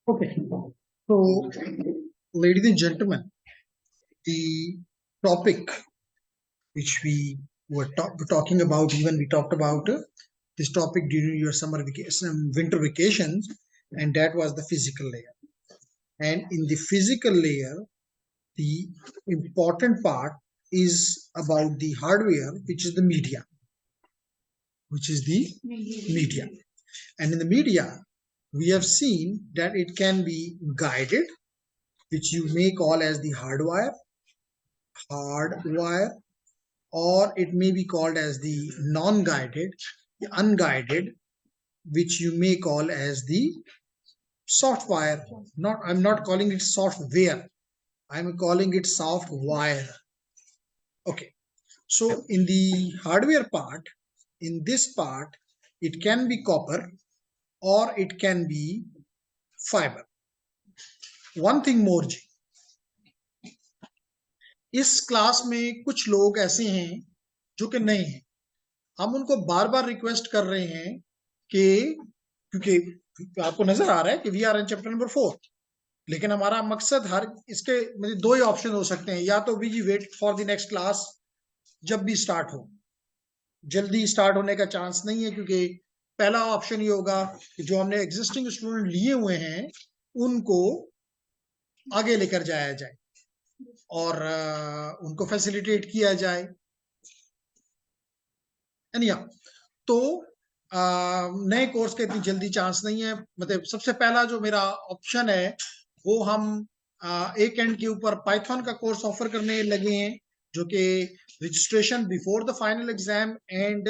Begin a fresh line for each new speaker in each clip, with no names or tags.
Okay. So, ladies and gentlemen, the topic which we were talking about, even we talked about this topic during your summer vacation, winter vacations, and that was the physical layer. And in the physical layer, the important part is about the hardware, which is the media, which is the media. And in the media, we have seen that it can be guided, which you may call as the hardwire, or it may be called as the non-guided, the unguided, which you may call as the software. I'm not calling it software. I'm calling it soft wire. Okay. So in the hardware part, in this part, it can be copper or it can be fiber. One thing more, जी, इस class में कुछ लोग ऐसे हैं जो कि नहीं हैं. हम उनको बार बार रिक्वेस्ट कर रहे हैं कि क्योंकि आपको नजर आ रहा है कि we are in chapter number 4, लेकिन हमारा मकसद हर इसके मतलब दो ही ऑप्शन हो सकते हैं, या तो वी जी wait for the next class जब भी स्टार्ट हो. जल्दी स्टार्ट होने का चांस नहीं है, क्योंकि पहला ऑप्शन ये होगा कि जो हमने एग्जिस्टिंग स्टूडेंट लिए हुए हैं उनको आगे लेकर जाया जाए और उनको फैसिलिटेट किया जाए. तो नए कोर्स के इतनी जल्दी चांस नहीं है. मतलब सबसे पहला जो मेरा ऑप्शन है वो हम एक एंड के ऊपर पाइथन का कोर्स ऑफर करने लगे हैं, जो कि registration before the final exam and the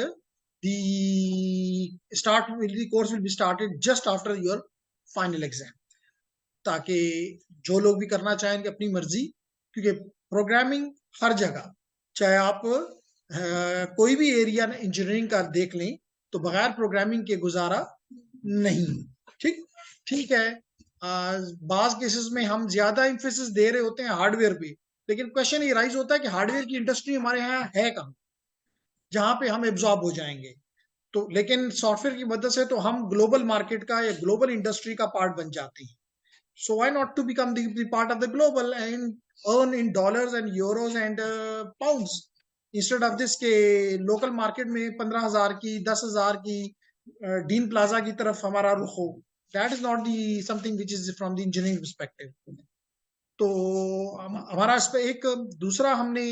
course will be started just after your final exam, ताकि जो लोग भी करना चाहेंगे अपनी मर्जी, क्योंकि प्रोग्रामिंग हर जगह, चाहे आप कोई भी एरिया इंजीनियरिंग का देख लें, तो बगैर प्रोग्रामिंग के गुजारा नहीं. ठीक है. बाज केसेस में हम ज्यादा इंफेसिस दे रहे होते हैं हार्डवेयर पे, लेकिन क्वेश्चन ये राइज होता है कि हार्डवेयर की इंडस्ट्री हमारे यहाँ है कहाँ जहां पे हम एब्जॉर्ब हो जाएंगे. तो लेकिन सॉफ्टवेयर की मदद से तो हम ग्लोबल मार्केट का या ग्लोबल इंडस्ट्री का पार्ट बन जाते हैं. So why not to become the part of the global and earn in dollars and euros and pounds instead of this के लोकल मार्केट में 15,000 की 10,000 की डीन प्लाजा की तरफ हमारा रुख हो. That is not the something which is from the engineering perspective. तो हमारा इस पे एक दूसरा हमने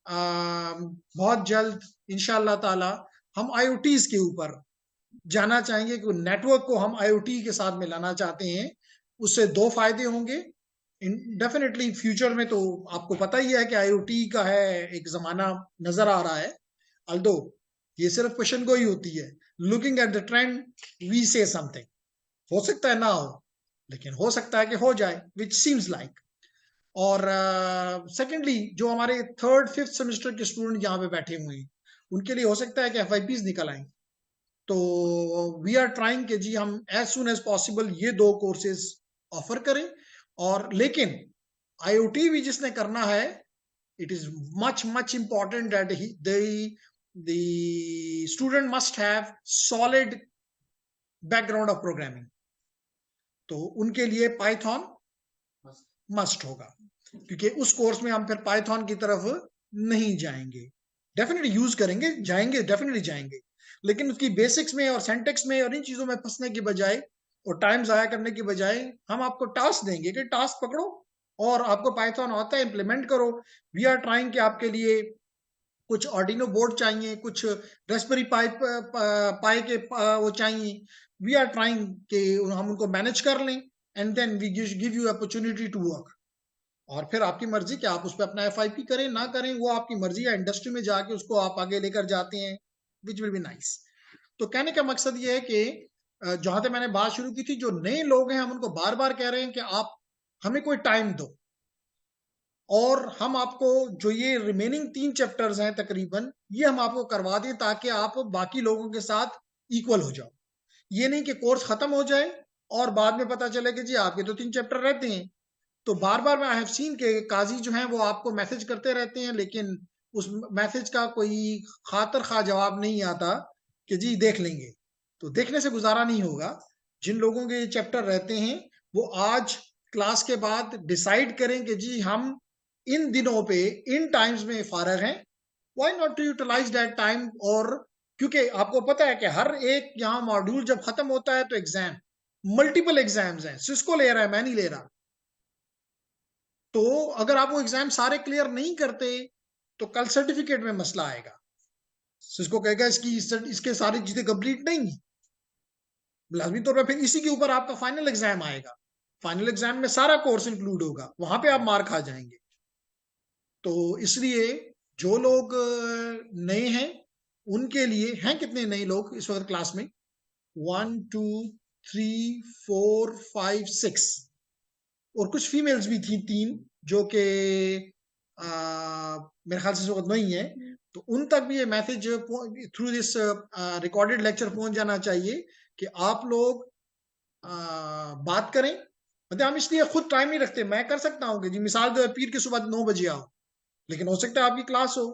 बहुत जल्द इंशाल्लाह ताला हम IoTs के ऊपर जाना चाहेंगे, कि नेटवर्क को हम IoT के साथ मिलाना चाहते हैं. उससे दो फायदे होंगे डेफिनेटली फ्यूचर में. तो आपको पता ही है कि IoT का है एक जमाना नजर आ रहा है, अल्दो ये सिर्फ क्वेश्चन को ही होती है. Looking at the trend we see something, हो सकता है ना हो, लेकिन हो सकता है कि हो जाए, विच सीम्स लाइक. और सेकेंडली जो हमारे थर्ड फिफ्थ सेमेस्टर के स्टूडेंट यहाँ पे बैठे हुए हैं, उनके लिए हो सकता है कि FYPs निकल आए. तो वी आर ट्राइंग कि जी हम एज सुन एज पॉसिबल ये दो कोर्सेज ऑफर करें. और लेकिन IoT भी जिसने करना है, it is much important that the student must have solid background of programming. तो उनके लिए पाइथन मस्ट होगा, क्योंकि उस कोर्स में हम फिर पाइथन की तरफ नहीं जाएंगे. डेफिनेटली यूज करेंगे, जाएंगे, डेफिनेटली जाएंगे, लेकिन उसकी बेसिक्स में और सेंटेक्स में और इन चीजों में फंसने की बजाय और टाइम जाया करने की बजाय हम आपको टास्क देंगे कि टास्क पकड़ो और आपको पाइथन आता है इम्प्लीमेंट करो. वी आर ट्राइंग कि आपके लिए कुछ ऑर्डिनो बोर्ड चाहिए, कुछ रेस्पबेरी पाई के वो चाहिए. वी आर ट्राइंग कि हम उनको मैनेज कर लें and then we give you opportunity to work. और फिर आपकी मर्जी कि आप उस पर अपना FYP करें ना करें, वो आपकी मर्जी है. इंडस्ट्री में जाके उसको आप आगे लेकर जाते हैं, विच विल बी नाइस. तो कहने का मकसद ये है कि जहां तक मैंने बात शुरू की थी, जो नए लोग हैं हम उनको बार बार कह रहे हैं कि आप हमें कोई टाइम दो और हम आपको जो ये रिमेनिंग 3 चैप्टर्स हैं तकरीबन, ये हम आपको करवा दें ताकि आप बाकी लोगों के साथ इक्वल हो जाओ. ये नहीं कि कोर्स खत्म हो जाए और बाद में पता चले कि जी आपके तो 3 चैप्टर रहते हैं. तो बार बार मैं आई हैव सीन के काजी जो हैं वो आपको मैसेज करते रहते हैं, लेकिन उस मैसेज का कोई खातर खा जवाब नहीं आता कि जी देख लेंगे. तो देखने से गुजारा नहीं होगा. जिन लोगों के चैप्टर रहते हैं वो आज क्लास के बाद डिसाइड करें कि जी हम इन दिनों पे इन टाइम्स में फारग हैं, why not to utilize that time. और क्योंकि आपको पता है कि हर एक यहाँ मॉड्यूल जब खत्म होता है तो एग्जाम, मल्टीपल एग्जाम्स हैं, सिस्को ले रहा है, मैं नहीं ले रहा। तो अगर आप वो एग्जाम सारे क्लियर नहीं करते तो कल सर्टिफिकेट में मसला आएगा। सिस्को कहेगा इसके सारी चीजें कंप्लीट नहीं है, लाजमी तौर पर फिर इसी के ऊपर आपका फाइनल एग्जाम आएगा। फाइनल एग्जाम में सारा कोर्स इंक्लूड होगा, वहां पे आप मार खा जाएंगे। तो इसलिए जो लोग नए हैं उनके लिए, हैं कितने नए लोग इस वक्त क्लास में? 1 2 3 4 5 6, और कुछ फीमेल्स भी थी 3 जो कि मेरे ख्याल से इस वक्त नहीं है। तो उन तक भी ये message through this recorded lecture पहुंच जाना चाहिए कि आप लोग बात करें। मतलब हम इसलिए खुद टाइम नहीं रखते, मैं कर सकता हूँ कि जी मिसाल दो पीर की सुबह 9 बजे आओ, लेकिन हो सकता है आपकी क्लास हो।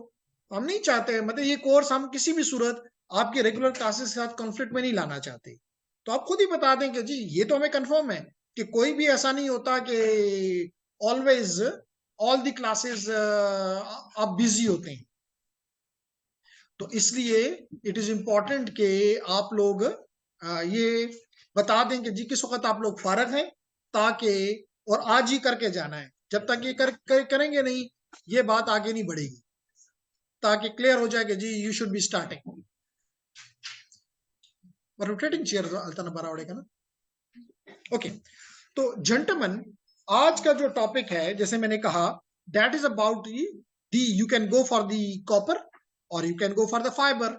हम नहीं चाहते, मतलब ये कोर्स हम किसी भी सूरत आपके रेगुलर क्लासेस के साथ कॉन्फ्लिक्ट में नहीं लाना चाहते। तो आप खुद ही बता दें कि जी ये तो हमें कंफर्म है कि कोई भी ऐसा नहीं होता कि ऑलवेज ऑल दी क्लासेस आप बिजी होते हैं। तो इसलिए इट इज इंपॉर्टेंट कि आप लोग ये बता दें कि जी किस वक्त आप लोग फारग हैं, ताकि और आज ही करके जाना है। जब तक ये करेंगे नहीं ये बात आगे नहीं बढ़ेगी, ताकि क्लियर हो जाए कि जी you should be starting. Rotating chair अल्ताना बरावड़े का ना। ओके, तो जेंटलमैन आज का जो टॉपिक है जैसे मैंने कहा that is about the you can go for the copper और you can go for the fibre.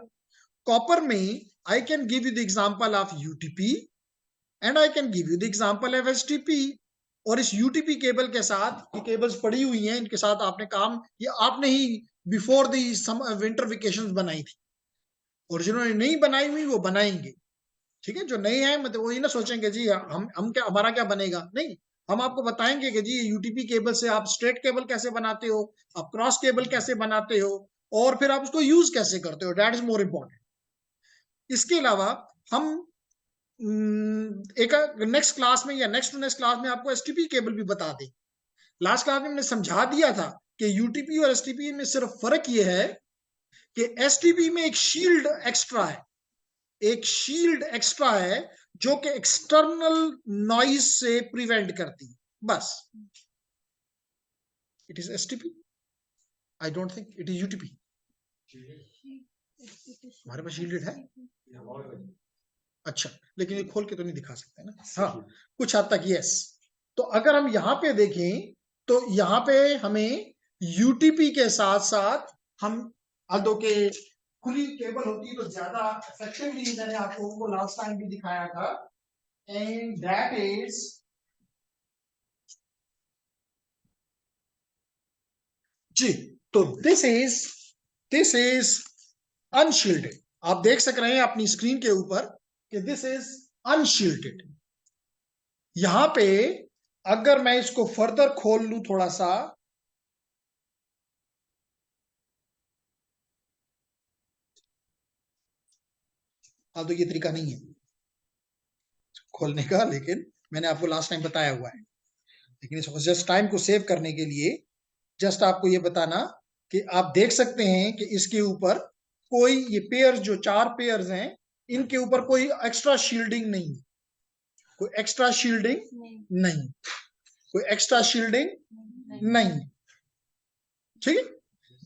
Copper में I can give you the example of UTP and I can give you the example of STP. और इस UTP cable के साथ, ये cables पड़ी हुई हैं, इनके साथ आपने काम, ये आपने ही बिफोर दी विंटर वेकेशन बनाई थी, और जिन्होंने नहीं बनाई हुई वो बनाएंगे। ठीक है, जो नए हैं मतलब वही ना सोचेंगे जी हम क्या, हमारा क्या बनेगा, नहीं। हम आपको बताएंगे कि जी यूटीपी केबल से आप स्ट्रेट केबल कैसे बनाते हो, आप क्रॉस केबल कैसे बनाते हो, और फिर आप उसको यूज कैसे करते हो, दैट इज मोर इम्पोर्टेंट। इसके अलावा हम एक नेक्स्ट क्लास में या नेक्स्ट टू नेक्स्ट क्लास में आपको एसटीपी केबल भी बता दें। लास्ट क्लास में मैंने समझा दिया था कि यूटीपी और एसटीपी में सिर्फ फर्क ये है कि एसटीपी में एक शील्ड एक्स्ट्रा है, एक शील्ड एक्स्ट्रा है जो कि एक्सटर्नल नॉइज से प्रिवेंट करती है, बस। It is STP, I don't think it is UTP. हमारे पास शील्डेड है, अच्छा, लेकिन ये खोल के तो नहीं दिखा सकते ना। हाँ, कुछ हद तक यस। तो अगर हम यहाँ पे देखें तो यहाँ पे हमें यूटीपी के साथ साथ हम अदो के खुली केबल होती तो ज्यादा इफेक्टिवली, मैंने आपको वो लास्ट टाइम भी दिखाया था, एंड दैट इज जी। तो दिस इज अनशील्डेड। आप देख सक रहे हैं अपनी स्क्रीन के ऊपर कि दिस इज अनशील्डेड। यहां पे अगर मैं इसको फर्दर खोल लूं थोड़ा सा, तो ये तरीका नहीं है खोलने का, लेकिन मैंने आपको लास्ट टाइम बताया हुआ है। लेकिन इसको जस्ट टाइम को सेव करने के लिए जस्ट आपको ये बताना कि आप देख सकते हैं कि इसके ऊपर कोई, ये पेयर जो 4 पेयर्स हैं, इनके ऊपर कोई एक्स्ट्रा शील्डिंग नहीं, कोई एक्स्ट्रा शील्डिंग नहीं, कोई एक्स्ट्रा शील्डिंग नहीं। ठीक है,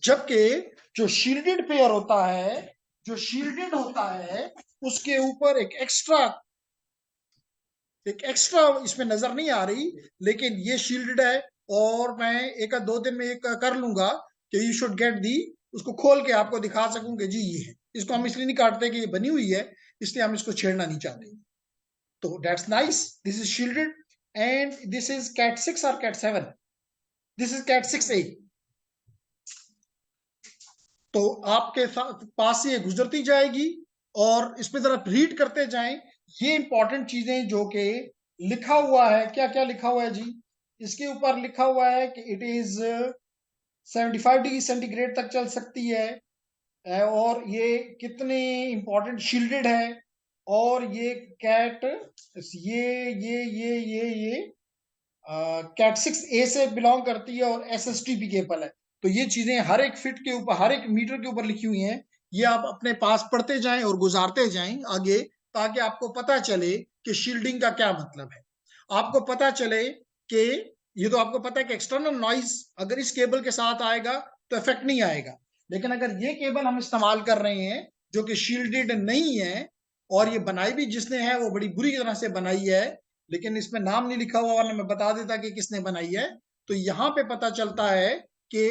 जबकि जो शील्डेड पेयर होता है, जो शील्डेड होता है उसके ऊपर एक एक्स्ट्रा इसमें नजर नहीं आ रही, लेकिन ये शील्डेड है। और मैं एक 2 दिन में एक कर लूंगा कि यू शुड गेट दी, उसको खोल के आपको दिखा सकूंगे जी ये है। इसको हम इसलिए नहीं काटते कि ये बनी हुई है, इसलिए हम इसको छेड़ना नहीं चाहते। तो that's nice, this is shielded and this is cat 6 और cat 7, this is cat 6A। तो आपके पास ये गुजरती जाएगी और इस पे जरा रीड करते जाएं। ये इंपॉर्टेंट चीजें जो कि लिखा हुआ है, क्या क्या लिखा हुआ है जी, इसके ऊपर लिखा हुआ है कि इट इज 75 डिग्री सेंटीग्रेड तक चल सकती है, और ये कितने इंपॉर्टेंट शील्डेड है, और ये कैट ये कैट 6A से बिलोंग करती है और SSTP केबल है। तो ये चीजें हर एक फिट के ऊपर, हर एक मीटर के ऊपर लिखी हुई हैं। ये आप अपने पास पढ़ते जाएं और गुजारते जाएं आगे, ताकि आपको पता चले कि शील्डिंग का क्या मतलब है। आपको पता चले कि ये तो आपको पता है कि एक्सटर्नल नॉइज अगर इस केबल के साथ आएगा तो इफेक्ट नहीं आएगा, लेकिन अगर ये केबल हम इस्तेमाल कर रहे हैं जो कि शील्डेड नहीं है, और ये बनाई भी जिसने है वो बड़ी बुरी तरह से बनाई है, लेकिन इसमें नाम नहीं लिखा हुआ, वरना मैं बता देता कि किसने बनाई है। तो यहाँ पे पता चलता है कि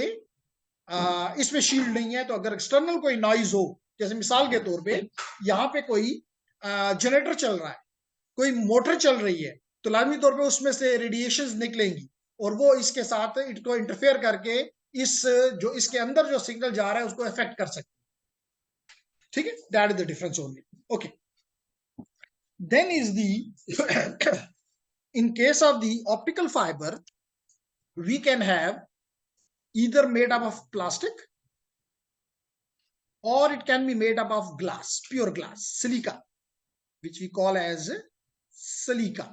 इसमें शील्ड नहीं है। तो अगर एक्सटर्नल कोई नॉइज हो, जैसे मिसाल के तौर पे यहाँ पे कोई जनरेटर चल रहा है, कोई मोटर चल रही है, तो लाजमी तौर पे उसमें से रेडिएशंस निकलेंगी और वो इसके साथ इसको इंटरफेयर करके इस जो इसके अंदर जो सिग्नल जा रहा है उसको इफेक्ट कर सकते हैं। ठीक है, that is the difference only. Okay, then is the in case of the optical fiber, we can have either made up of plastic or it can be made up of glass, pure glass, silica, which we call as silica.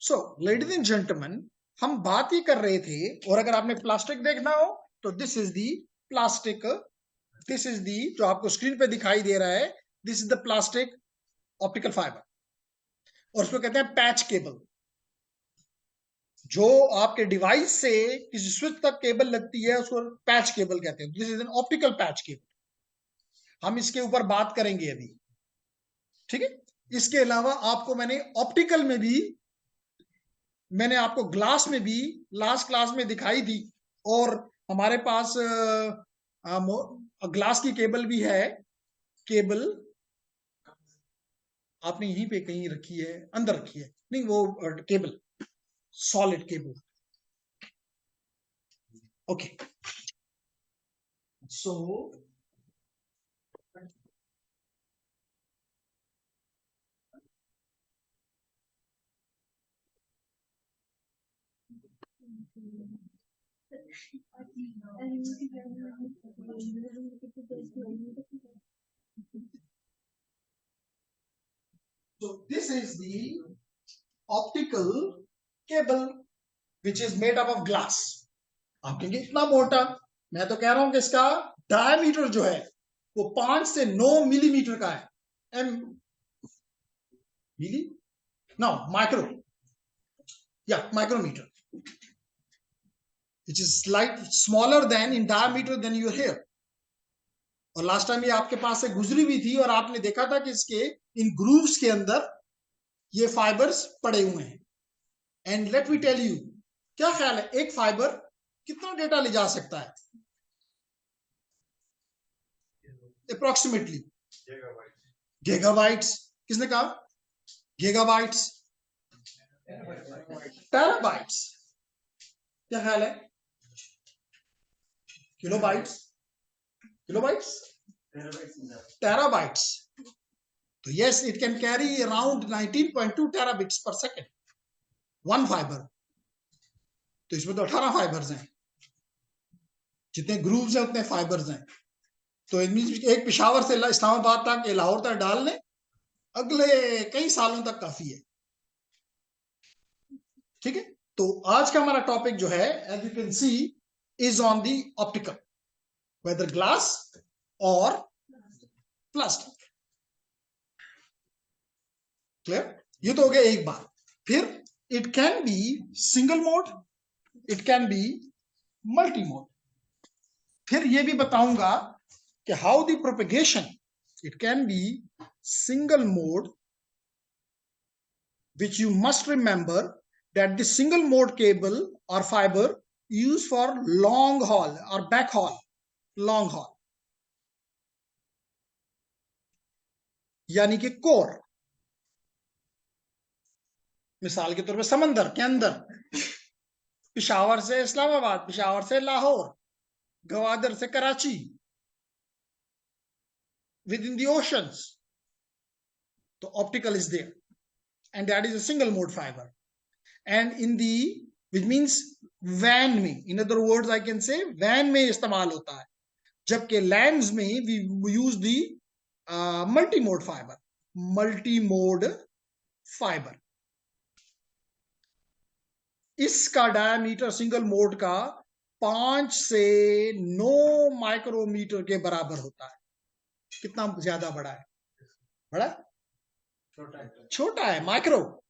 So ladies and gentlemen, हम बात ही कर रहे थे, और अगर आपने plastic देखना हो तो this is the plastic, this is the जो आपको स्क्रीन पे दिखाई दे रहा है, this is the plastic optical fibre, और उसको कहते हैं पैच केबल। जो आपके डिवाइस से किसी स्विच तक केबल लगती है उसको पैच केबल कहते हैं। This is an optical patch cable, हम इसके ऊपर बात करेंगे अभी। ठीक है, इसके अलावा आपको मैंने ऑप्टिकल में भी, मैंने आपको ग्लास में भी लास्ट क्लास में दिखाई दी, और हमारे पास ग्लास की केबल भी है। केबल आपने यहीं पे कहीं रखी है, अंदर रखी है, नहीं वो cable solid cable. Okay, so So this is the optical cable which is made up of glass. आप कहेंगे इतना मोटा, मैं तो कह रहा हूं कि इसका डायमीटर जो है वो 5 से 9 मिलीमीटर का है। एम मिली नो माइक्रो, या micrometer, which is slight smaller than in diameter than your hair. और लास्ट टाइम ये आपके पास से गुजरी भी थी और आपने देखा था कि इसके इन ग्रूव्स के अंदर ये फाइबर्स पड़े हुए हैं। And let me tell you, क्या ख्याल है एक फाइबर कितना डेटा ले जा सकता है अप्रोक्सीमेटली? गीगाबाइट्स। किसने कहा? Gigabytes, terabytes. क्या ख्याल है? Kilobytes, kilobytes, terabytes. तो yes, it can carry around 19.2 terabits per second, one fibre. तो इसमें तो 18 फाइबर्स हैं, जितने ग्रूव्स हैं उतने फाइबर्स हैं। तो इट मींस एक पेशावर से इस्लामाबाद तक, लाहौर तक डाल लें, अगले कई सालों तक काफी है। ठीक है, तो आज का हमारा टॉपिक जो है, as you can see, is on the optical, whether glass और प्लास्टिक। क्लियर? ये तो हो गया एक बात। फिर it can be single mode, it can be multi mode. फिर ये भी बताऊंगा कि how the propagation, it can be single mode, which you must remember that the single mode cable or fiber used for long haul or backhaul, long haul, यानी कि core. मिसाल के तौर पे समंदर के अंदर, पिशावर से इस्लामाबाद, पिशावर से लाहौर, गवादर से कराची, within the oceans, तो optical is there, and that is a single mode fiber. And in the, which means वैन में, in other words I can say वैन में इस्तेमाल होता है, जबकि लैंड्स में we use the multi mode fibre, multi mode fibre. इसका डायमीटर सिंगल मोड का 5 से 9 माइक्रोमीटर के बराबर होता है। कितना ज्यादा बड़ा है? बड़ा? छोटा है। माइक्रो,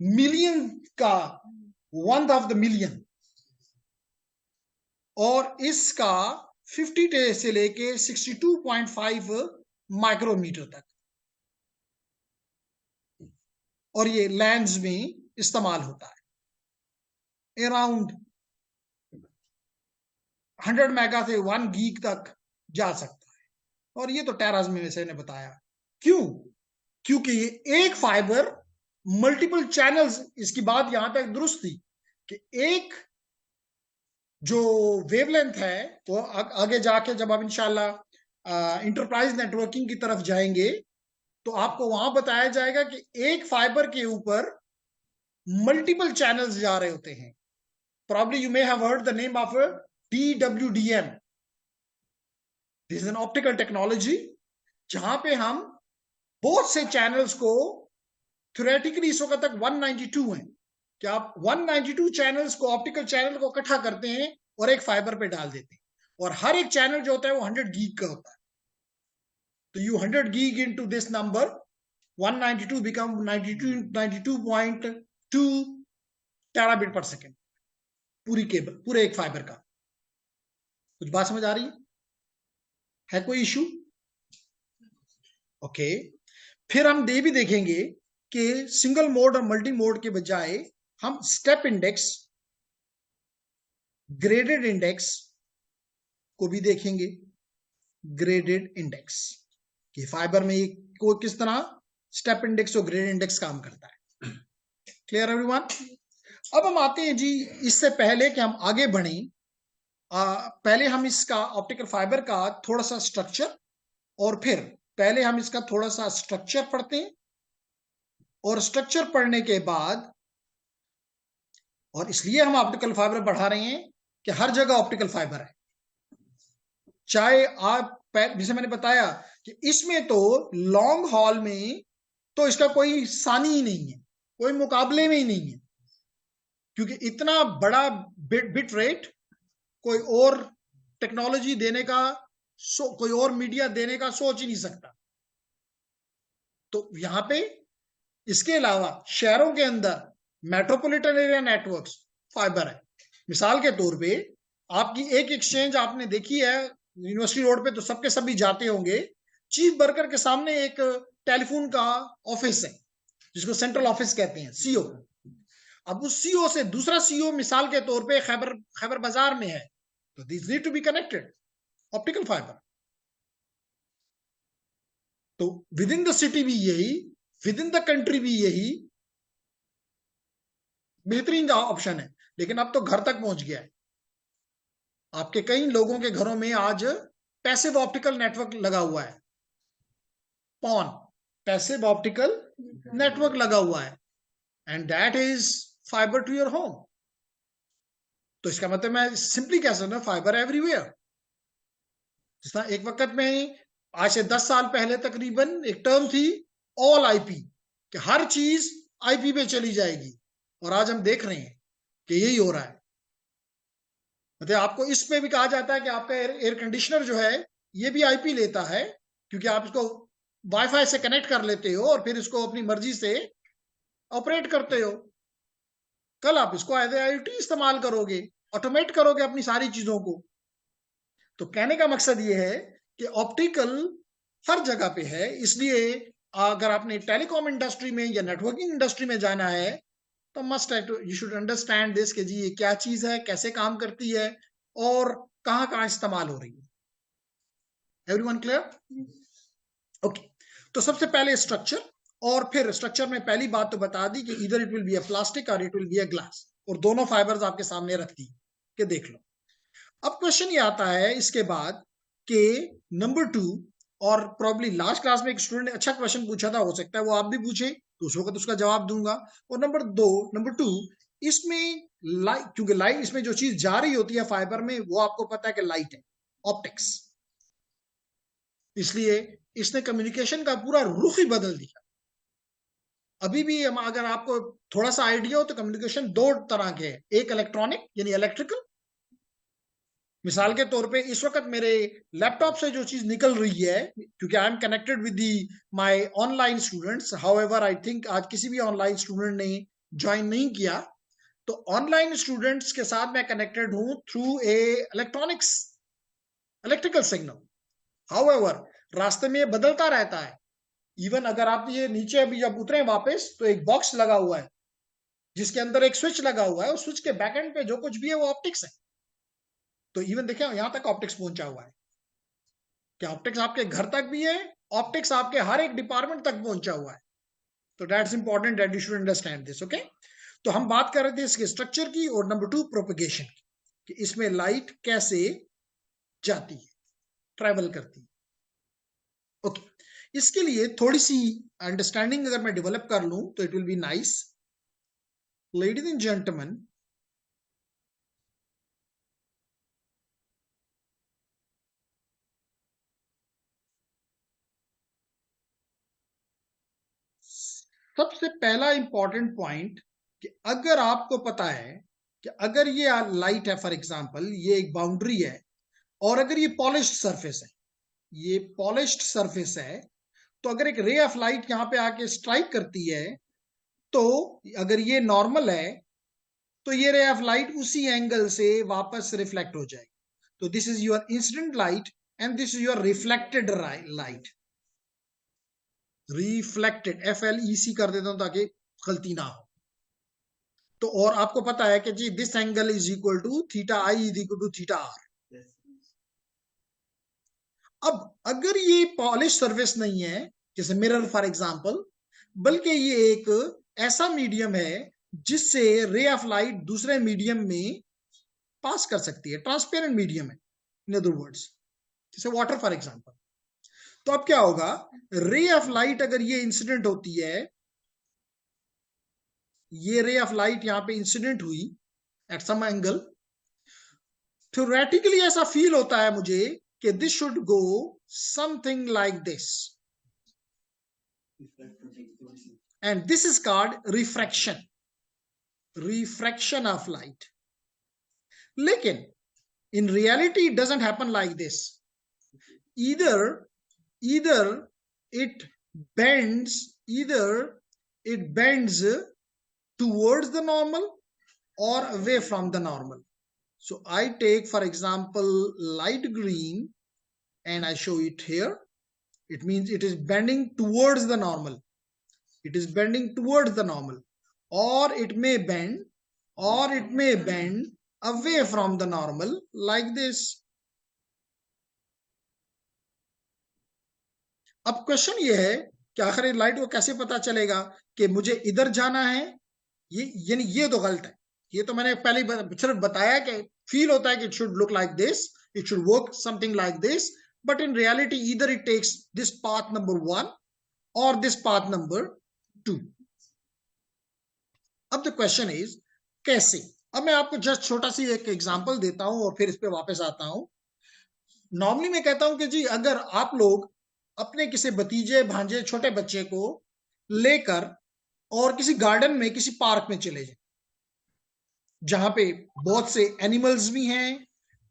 मिलियन का 1/1,000,000। और इसका 50 से लेके 62.5 माइक्रोमीटर तक, और ये लैंड्स में इस्तेमाल होता है। अराउंड 100 मेगा से 1 गीग तक जा सकता है। और ये तो टेरास में वैसे ने बताया। क्यों? क्योंकि ये एक फाइबर मल्टीपल चैनल्स, इसकी बात यहां तक दुरुस्त थी कि एक जो वेवलेंथ है वो आगे जाके जब आप इंशाल्लाह इंटरप्राइज नेटवर्किंग की तरफ जाएंगे तो आपको वहां बताया जाएगा कि एक फाइबर के ऊपर मल्टीपल चैनल्स जा रहे होते हैं। Probably you may have heard the name of DWDM। This is an optical technology जहां पे हम बहुत से चैनल्स को, थ्योरेटिकली इस वक्त तक 192 हैं, कि आप 192 चैनल्स को, ऑप्टिकल चैनल को इकट्ठा करते हैं और एक फाइबर पे डाल देते हैं, और हर एक चैनल जो होता है वो 100 गीग का होता है। तो you 100 gig into this number 192 become 92.2 terabit पर सेकेंड, पूरी केबल, पूरे एक फाइबर का। कुछ बात समझ आ रही है कोई इशू? ओके। फिर हम ये भी देखेंगे कि सिंगल मोड और मल्टी मोड के बजाय हम स्टेप इंडेक्स, ग्रेडेड इंडेक्स को भी देखेंगे। ग्रेडेड इंडेक्स कि फाइबर में को किस तरह स्टेप इंडेक्स और ग्रेडेड इंडेक्स काम करता है। Clear everyone? अब हम आते हैं जी, इससे पहले कि हम आगे बढ़ें, पहले हम इसका ऑप्टिकल फाइबर का थोड़ा सा स्ट्रक्चर, और फिर पहले हम इसका थोड़ा सा स्ट्रक्चर पढ़ते हैं, और स्ट्रक्चर पढ़ने के बाद, और इसलिए हम ऑप्टिकल फाइबर बढ़ा रहे हैं कि हर जगह ऑप्टिकल फाइबर है। चाहे आप, जैसे मैंने बताया कि इसमें तो लॉन्ग हॉल में तो इसका कोई सानी ही नहीं है, कोई मुकाबले में ही नहीं है, क्योंकि इतना बड़ा बिट रेट कोई और टेक्नोलॉजी देने का, कोई और मीडिया देने का सोच ही नहीं सकता। तो यहां पे इसके अलावा शहरों के अंदर मेट्रोपॉलिटन एरिया नेटवर्क्स फाइबर है। मिसाल के तौर पे आपकी एक एक्सचेंज आपने देखी है यूनिवर्सिटी रोड पे, तो सबके सभी जाते होंगे। चीफ वर्कर के सामने एक टेलीफोन का ऑफिस है जिसको सेंट्रल ऑफिस कहते हैं, सीओ। अब उस सीओ से दूसरा सीओ मिसाल के तौर पे खैबर बाजार में है, तो this need to be connected optical fibre. तो विद इन द सिटी भी यही, विद इन द कंट्री भी यही बेहतरीन ऑप्शन है। लेकिन अब तो घर तक पहुंच गया है। आपके कई लोगों के घरों में आज पैसिव ऑप्टिकल नेटवर्क लगा हुआ है, पॉन पैसिव ऑप्टिकल नेटवर्क लगा हुआ है, and that is fibre to your home. तो इसका मतलब मैं सिंपली कह सकता हूं फाइबर एवरीवेयर। जिस तरह एक वक्त में, आज से 10 साल पहले तकरीबन, एक टर्म थी ऑल आईपी, कि हर चीज आईपी पे चली जाएगी, और आज हम देख रहे हैं कि यही हो रहा है। मतलब आपको इस पे भी कहा जाता है कि आपका एयर कंडीशनर जो है ये भी आईपी लेता है, क्योंकि आप इसको वाईफाई से कनेक्ट कर लेते हो और फिर इसको अपनी मर्जी से ऑपरेट करते हो। कल आप इसको एज IoT इस्तेमाल करोगे, ऑटोमेट करोगे अपनी सारी चीजों को। तो कहने का मकसद ये है कि ऑप्टिकल हर जगह पे है। इसलिए अगर आपने टेलीकॉम इंडस्ट्री में या नेटवर्किंग इंडस्ट्री में जाना है तो मस्ट है, यू शुड अंडरस्टैंड दिस कि जी ये क्या चीज है, कैसे काम करती है, और कहां कहां इस्तेमाल हो रही है। Everyone clear? ओके। तो सबसे पहले स्ट्रक्चर, और फिर स्ट्रक्चर में पहली बात तो बता दी कि इधर it will be a plastic और it will be a glass, और दोनों फाइबर्स आपके सामने रख दी कि देख लो। अब क्वेश्चन ये आता है इसके बाद कि नंबर 2, और प्रॉब्ली लास्ट क्लास में एक स्टूडेंट ने अच्छा क्वेश्चन पूछा था, हो सकता है वो आप भी पूछे, तो उस वक्त उसका जवाब दूंगा। और नंबर 2, इसमें लाइट, क्योंकि लाइट, इसमें जो चीज जा रही होती है फाइबर में वो आपको पता है कि लाइट है, ऑप्टिक्स। इसलिए इसने कम्युनिकेशन का पूरा रुख ही बदल दिया। अभी भी हम अगर आपको थोड़ा सा आइडिया हो तो कम्युनिकेशन दो तरह के हैं, एक इलेक्ट्रॉनिक यानी इलेक्ट्रिकल। मिसाल के तौर पे इस वक्त मेरे लैपटॉप से जो चीज निकल रही है, क्योंकि I am connected with the my online students, however I think आज किसी भी ऑनलाइन स्टूडेंट ने ज्वाइन नहीं किया, तो ऑनलाइन स्टूडेंट्स के साथ मैं कनेक्टेड हूं through a electronics electrical signal. However रास्ते में ये बदलता रहता है। इवन अगर आप ये नीचे अभी जब उतरे वापस तो एक बॉक्स लगा हुआ है जिसके अंदर एक स्विच लगा हुआ है, उस स्विच के बैक एंड पे जो कुछ भी है वो ऑप्टिक्स है। तो इवन देखिए यहां तक ऑप्टिक्स पहुंचा हुआ है कि ऑप्टिक्स आपके घर तक भी है, ऑप्टिक्स आपके हर एक डिपार्टमेंट तक पहुंचा हुआ है। तो that's important that you should understand this. Okay, तो हम बात कर रहे थे इसके स्ट्रक्चर की और नंबर 2 प्रोपेगेशन की, कि इसमें लाइट कैसे जाती है, ट्रेवल करती है। ओके, इसके लिए थोड़ी सी अंडरस्टैंडिंग अगर मैं डेवलप कर लूं तो it will be nice. Ladies and gentleman, सबसे पहला इंपॉर्टेंट पॉइंट कि अगर आपको पता है कि अगर ये लाइट है, फॉर एग्जांपल ये एक बाउंड्री है, और अगर ये पॉलिश्ड सरफेस है, ये पॉलिश्ड सरफेस है, तो अगर एक रे ऑफ लाइट यहां पे आके स्ट्राइक करती है, तो अगर ये नॉर्मल है तो ये रे ऑफ लाइट उसी एंगल से वापस रिफ्लेक्ट हो जाएगी। तो this is your incident light and this is your reflected light. Reflected FLEC कर देता हूं ताकि गलती ना हो। तो और आपको पता है कि जी this angle is equal to theta I is equal to theta R. अब अगर ये पॉलिश सरफेस नहीं है, जैसे मिरर फॉर एग्जांपल, बल्कि ये एक ऐसा मीडियम है जिससे रे ऑफ लाइट दूसरे मीडियम में पास कर सकती है, ट्रांसपेरेंट मीडियम है इन अदर वर्ड्स, जैसे वाटर फॉर एग्जांपल। तो अब क्या होगा, रे ऑफ लाइट अगर ये इंसिडेंट होती है, ये रे ऑफ लाइट यहां पे इंसिडेंट हुई एट सम एंगल, थ्योरेटिकली ऐसा फील होता है मुझे कि this should go something like this, and this is called refraction, refraction of light. लेकिन in reality it doesn't happen like this. Either it bends, either it bends towards the normal or away from the normal. So I take for example light green and I show it here. It means it is bending towards the normal, it is bending towards the normal, or it may bend, or it may bend away from the normal like this. अब question ये है कि आखिर light को कैसे पता चलेगा कि मुझे इधर जाना है, ये यानी ये तो गलत है। ये तो मैंने पहले सिर्फ बताया कि फील होता है कि it should look like this, it should work something like this, but in reality either it takes this path number 1 और दिस पाथ नंबर 2। अब द क्वेश्चन इज कैसे। अब मैं आपको जस्ट छोटा सी एक एग्जांपल देता हूं और फिर इस पे वापस आता हूं। नॉर्मली मैं कहता हूं कि जी अगर आप लोग अपने किसी भतीजे भांजे छोटे बच्चे को लेकर और किसी गार्डन में किसी पार्क में चले जाए जहां पे बहुत से एनिमल्स भी हैं,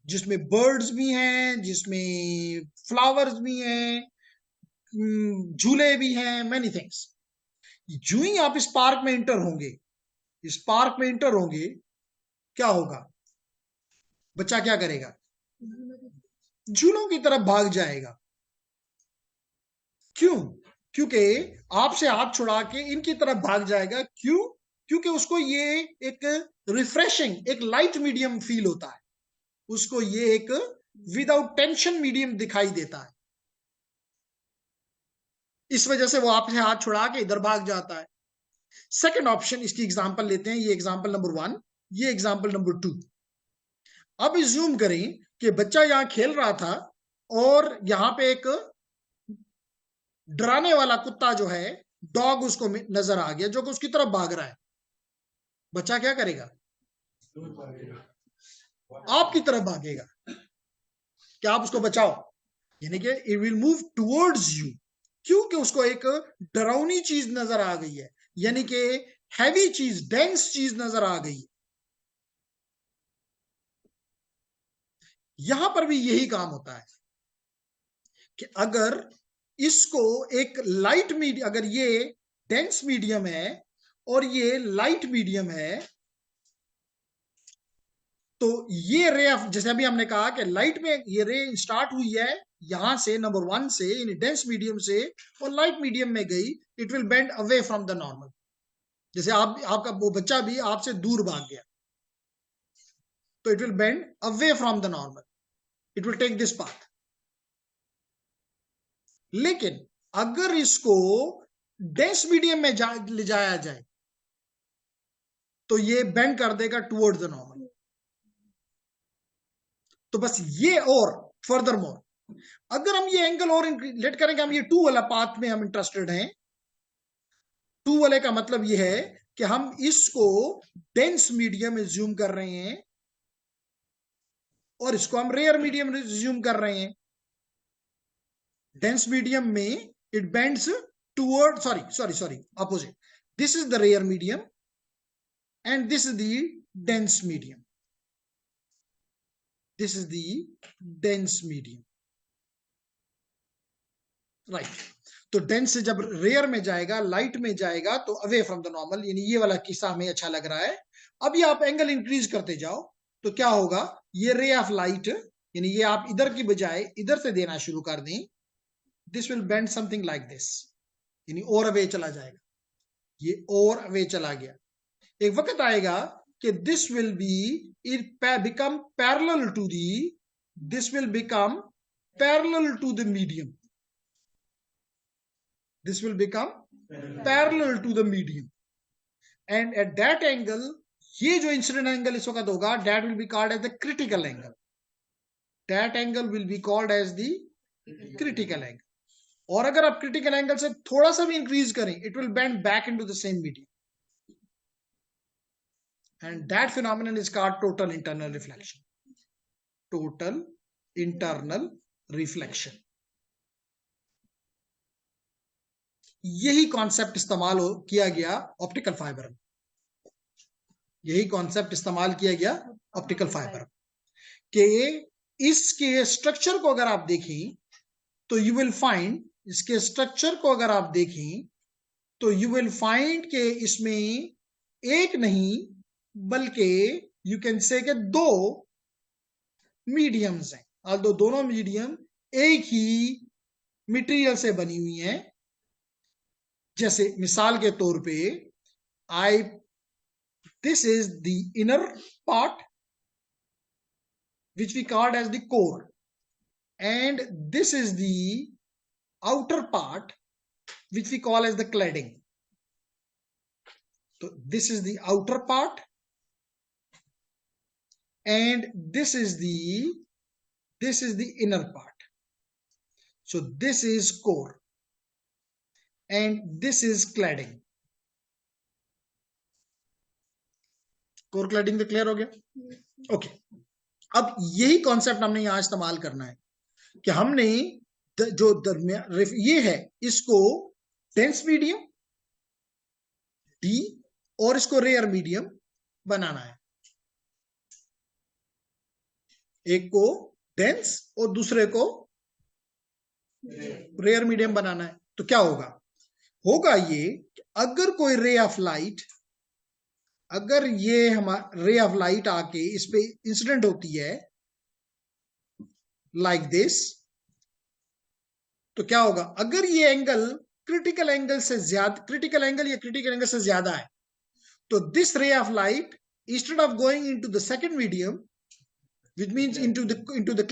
जिसमें बर्ड्स भी हैं, जिसमें फ्लावर्स भी हैं, झूले भी हैं, मैनी थिंग्स। जो ही आप इस पार्क में इंटर होंगे, इस पार्क में इंटर होंगे, क्या होगा, बच्चा क्या करेगा, झूलों की तरफ भाग जाएगा। क्यों? क्योंकि आपसे हाथ छुड़ा के इनकी तरफ भाग जाएगा। क्यों? क्योंकि उसको ये एक रिफ्रेशिंग, एक लाइट मीडियम फील होता है, उसको ये एक विदाउट टेंशन मीडियम दिखाई देता है, इस वजह से वो आपसे हाथ छुड़ा के इधर भाग जाता है। सेकंड ऑप्शन, इसकी एग्जांपल लेते हैं, ये एग्जांपल नंबर 1, ये एग्जांपल नंबर 2। अब इज्यूम करें कि बच्चा यहां खेल रहा था और यहां पे एक डराने वाला कुत्ता जो है, डॉग, उसको नजर आ गया जो कि उसकी तरफ भाग रहा है। बच्चा क्या करेगा, आपकी तरफ भागेगा कि आप उसको बचाओ। यानी कि it will move towards you, क्योंकि उसको एक डरावनी चीज नजर आ गई है, यानी कि हैवी चीज, डेंस चीज नजर आ गई। यहां पर भी यही काम होता है कि अगर इसको एक लाइट मीडियम, अगर ये डेंस मीडियम है और ये लाइट मीडियम है, तो ये रे ऑफ, जैसे अभी हमने कहा कि लाइट में ये रे स्टार्ट हुई है यहां से, नंबर 1 से, यानी डेंस मीडियम से, और लाइट मीडियम में गई, it will bend away from the normal. जैसे आपका वो बच्चा भी आपसे दूर भाग गया, तो it will bend away from the normal, it will take this path. लेकिन अगर इसको डेंस मीडियम में ले जाया जाए, तो ये बेंड कर देगा टुवर्ड द नॉर्मल। तो बस ये, और फर्दर मोर अगर हम ये एंगल और लेट करेंगे, हम ये 2 वाला पाथ में हम इंटरेस्टेड हैं। 2 वाले का मतलब ये है कि हम इसको डेंस मीडियम में ज्यूम कर रहे हैं और इसको हम रेयर मीडियम में ज्यूम कर रहे हैं। डेंस मीडियम में it bends toward, sorry opposite, this is the rare medium and this is the dense medium, this is the dense medium, right? तो डेंस से जब रेयर में जाएगा, लाइट में जाएगा, तो अवे फ्रॉम द नॉर्मल, यानी ये वाला किस्सा हमें अच्छा लग रहा है। अब ये आप एंगल इंक्रीज करते जाओ, तो क्या होगा, ये रे ऑफ लाइट, यानी ये आप इधर की बजाय इधर से देना शुरू कर दें, this will bend something like this, यानी और अवे चला जाएगा, ये और अवे चला गया। एक वक्त आएगा कि this will be become parallel to the, this will become parallel to the medium, this will become parallel to the medium, and at that angle, ये जो इंसिडेंट एंगल इस वक्त होगा, that will be called as the critical angle, that angle will be called as the critical angle। और अगर आप critical angle से थोड़ा सा भी इंक्रीज करें, it will bend back into the same medium, and that phenomenon is called total internal reflection, total internal reflection। यही concept इस्तेमाल किया गया ऑप्टिकल फाइबर में, यही कॉन्सेप्ट इस्तेमाल किया गया ऑप्टिकल फाइबर के। इसके स्ट्रक्चर को अगर आप देखें, तो यू विल फाइंड, इसके स्ट्रक्चर को अगर आप देखें, तो यू विल फाइंड के इसमें एक नहीं बल्कि यू कैन से कि 2 मीडियम्स हैं, और दोनों मीडियम एक ही मटेरियल से बनी हुई हैं। जैसे मिसाल के तौर पे, this is the inner part which we called as the core, and this is the outer part which we call as the cladding. So this is the outer part and this is the inner part. So this is core and this is cladding. Core cladding तो clear हो गया, okay. अब यही concept हमने यहां इस्तेमाल करना है कि हमने जो ये है, इसको डेंस मीडियम डी और इसको रेयर मीडियम बनाना है, एक को डेंस और दूसरे को रेयर मीडियम बनाना है। तो क्या होगा ये, अगर कोई रे ऑफ लाइट, अगर ये हमारा रे ऑफ लाइट आके इस पे इंसिडेंट होती है लाइक दिस, तो क्या होगा, अगर ये एंगल क्रिटिकल एंगल से ज्यादा, क्रिटिकल एंगल से ज्यादा है, तो this ray of light instead of going into the second medium which means into the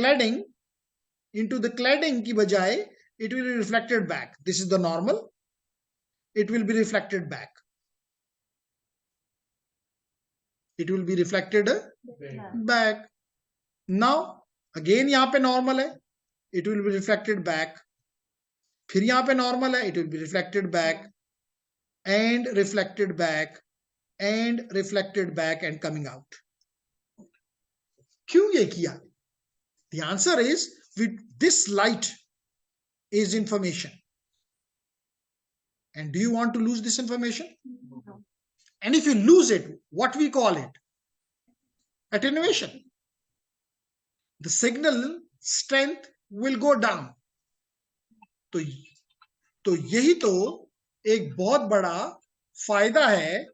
cladding की बजाय it will be reflected back. This is the normal, it will be reflected back, it will be reflected back. Now again यहाँ पे normal है, it will be reflected back, फिर यहाँ पे normal है, it will be reflected back and reflected back and reflected back and coming out. क्यों ये किया? The answer is this light is information. And do you want to lose this information? No. And if you lose it, what we call it? Attenuation. The signal strength will go down. तो यही तो एक बहुत बड़ा फायदा है,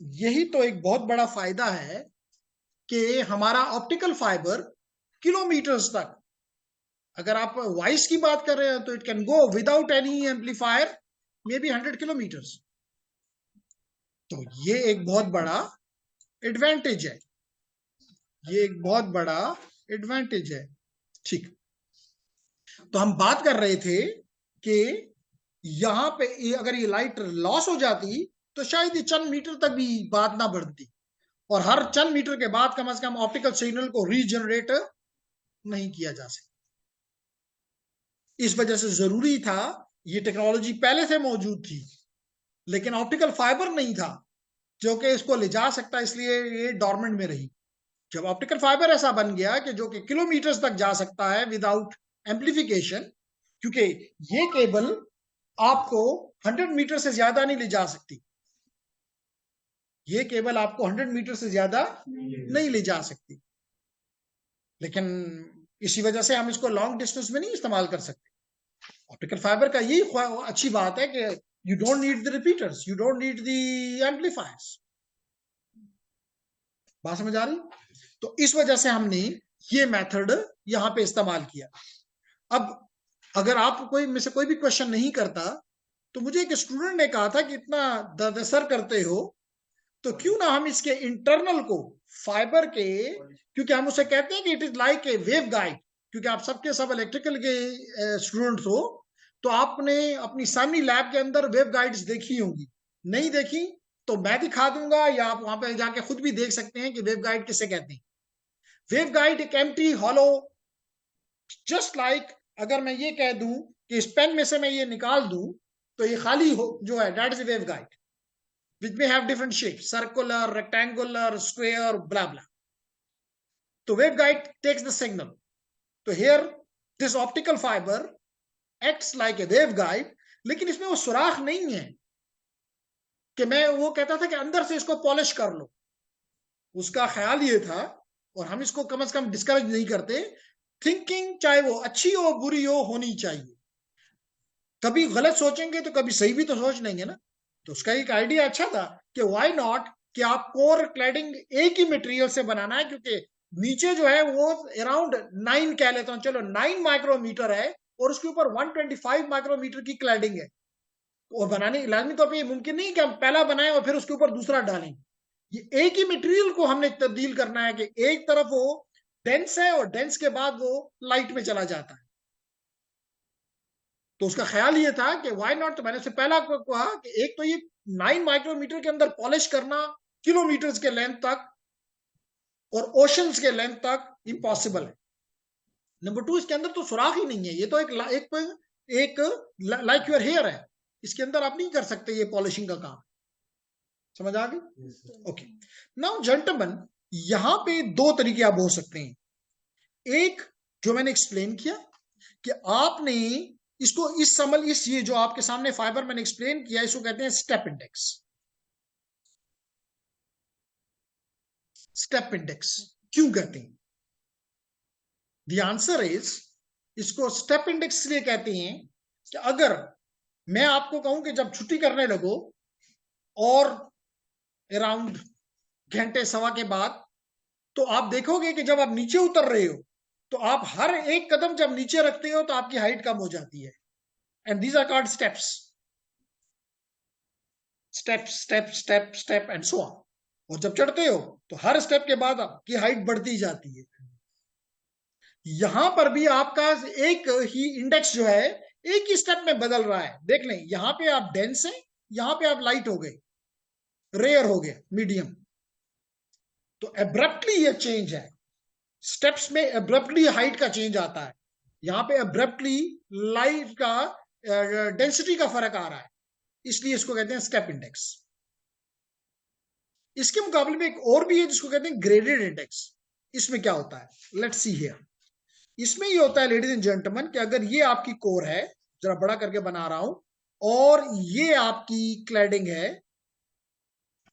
यही तो एक बहुत बड़ा फायदा है कि हमारा ऑप्टिकल फाइबर किलोमीटर्स तक, अगर आप वॉइस की बात कर रहे हैं तो it can go without any amplifier may be 100 kilometres. तो ये एक बहुत बड़ा एडवांटेज है, ये एक बहुत बड़ा एडवांटेज है। ठीक, तो हम बात कर रहे थे कि यहां पे अगर ये लाइट लॉस हो जाती तो शायद ये चंद मीटर तक भी बात ना बढ़ती, और हर चंद मीटर के बाद कम से कम ऑप्टिकल सिग्नल को रीजनरेट नहीं किया जा सकता। इस वजह से जरूरी था, ये टेक्नोलॉजी पहले से मौजूद थी लेकिन ऑप्टिकल फाइबर नहीं था जो कि इसको ले जा सकता, इसलिए ये डॉर्मेंट में रही। जब ऑप्टिकल फाइबर ऐसा बन गया कि जो कि किलोमीटर्स तक जा सकता है विदाउट एम्पलीफिकेशन, क्योंकि ये केबल आपको 100 मीटर से ज्यादा नहीं ले जा सकती, ये केबल आपको 100 मीटर से ज्यादा नहीं ले जा सकती, लेकिन इसी वजह से हम इसको लॉन्ग डिस्टेंस में नहीं इस्तेमाल कर सकते। ऑप्टिकल फाइबर का यही अच्छी बात है कि you don't need the repeaters, you don't need the amplifiers. बात समझ आ रही? तो इस वजह से हमने ये मेथड यहां पे इस्तेमाल किया। अब अगर आप कोई में से कोई भी क्वेश्चन नहीं करता तो मुझे एक स्टूडेंट ने कहा था कि इतना दरदसर करते हो तो क्यों ना हम इसके इंटरनल को फाइबर के, क्योंकि हम उसे कहते हैं कि it is like a wave guide, क्योंकि आप सबके सब इलेक्ट्रिकल के स्टूडेंट्स हो तो आपने अपनी सामने लैब के अंदर वेव गाइड्स देखी होंगी, नहीं देखी तो मैं दिखा दूंगा या आप वहां पे जाके खुद भी देख सकते हैं कि वेव गाइड किसे कहते हैं। वेव गाइड एक एम्प्टी हॉलो, जस्ट लाइक अगर मैं ये कह दूं कि इस पेन में से मैं ये निकाल दूं तो ये खाली हो जो है, that is wave guide which may have different shapes, circular, rectangular, square, blah blah. So waveguide takes the signal. So here this optical fiber acts like a waveguide, लेकिन इसमें वो सुराख नहीं है कि मैं वो कहता था कि अंदर से इसको पॉलिश कर लो। उसका ख्याल ये था, और हम इसको कम से कम डिस्करेज नहीं करते, थिंकिंग चाहे वो अच्छी हो बुरी हो होनी चाहिए। कभी गलत सोचेंगे तो कभी सही भी तो सोच लेंगे ना। तो उसका एक आइडिया अच्छा था कि व्हाई नॉट कि आप कोर क्लैडिंग एक ही मटेरियल से बनाना है, क्योंकि नीचे जो है वो अराउंड 9 कह लेता हूं, चलो 9 माइक्रोमीटर है और उसके ऊपर 125 माइक्रोमीटर की क्लैडिंग है, और बनाने लाजमी तौर पर ये मुमकिन नहीं कि हम पहला बनाएं और फिर उसके ऊपर दूसरा डालें। ये एक ही मटेरियल को हमने तब्दील करना है कि एक तरफ वो डेंस है और डेंस के बाद वो लाइट में चला जाता है। तो उसका ख्याल ये था कि व्हाई नॉट, तो मैंने उससे पहला कहा कि एक तो ये 9 माइक्रोमीटर के अंदर पॉलिश करना किलोमीटर्स के लेंथ तक और ओशंस के लेंथ तक इम्पॉसिबल है। नंबर 2, इसके अंदर तो सुराख ही नहीं है, ये तो एक लाइक योर हेयर है, इसके अंदर आप नहीं कर सकते ये पॉलिशिंग का काम। समझ आ गई? ओके, नाउ जेंटलमैन, यहां पे 2 तरीके आप हो सकते हैं। एक जो मैंने एक्सप्लेन किया कि आपने इसको इस ये जो आपके सामने फाइबर मैंने एक्सप्लेन किया, इसको कहते हैं स्टेप इंडेक्स। स्टेप इंडेक्स क्यों कहते हैं? द आंसर इज, इसको स्टेप इंडेक्स इसलिए कहते हैं कि अगर मैं आपको कहूं कि जब छुट्टी करने लगो और अराउंड घंटे सवा के बाद, तो आप देखोगे कि जब आप नीचे उतर रहे हो तो आप हर एक कदम जब नीचे रखते हो तो आपकी हाइट कम हो जाती है, and these are called steps, step and so on। और जब चढ़ते हो तो हर स्टेप के बाद आपकी हाइट बढ़ती जाती है। यहां पर भी आपका एक ही इंडेक्स जो है एक ही स्टेप में बदल रहा है। देख लें, यहां पे आप डेंस हैं, यहां पे आप लाइट हो गए, रेयर हो गए, मीडियम। तो एब्रप्टली ये चेंज है, स्टेप्स में एब्रप्टली हाइट का चेंज आता है, यहां पे एब्रप्टली लाइट का डेंसिटी का फर्क आ रहा है, इसलिए इसको कहते हैं स्टेप इंडेक्स। इसके मुकाबले में एक और भी है जिसको कहते हैं ग्रेडेड इंडेक्स। इसमें क्या होता है, लेट्स सी हियर। इसमें ये होता है लेडीज एंड जेंटलमैन कि अगर ये आपकी कोर है, जरा बड़ा करके बना रहा हूं, और ये आपकी क्लैडिंग है,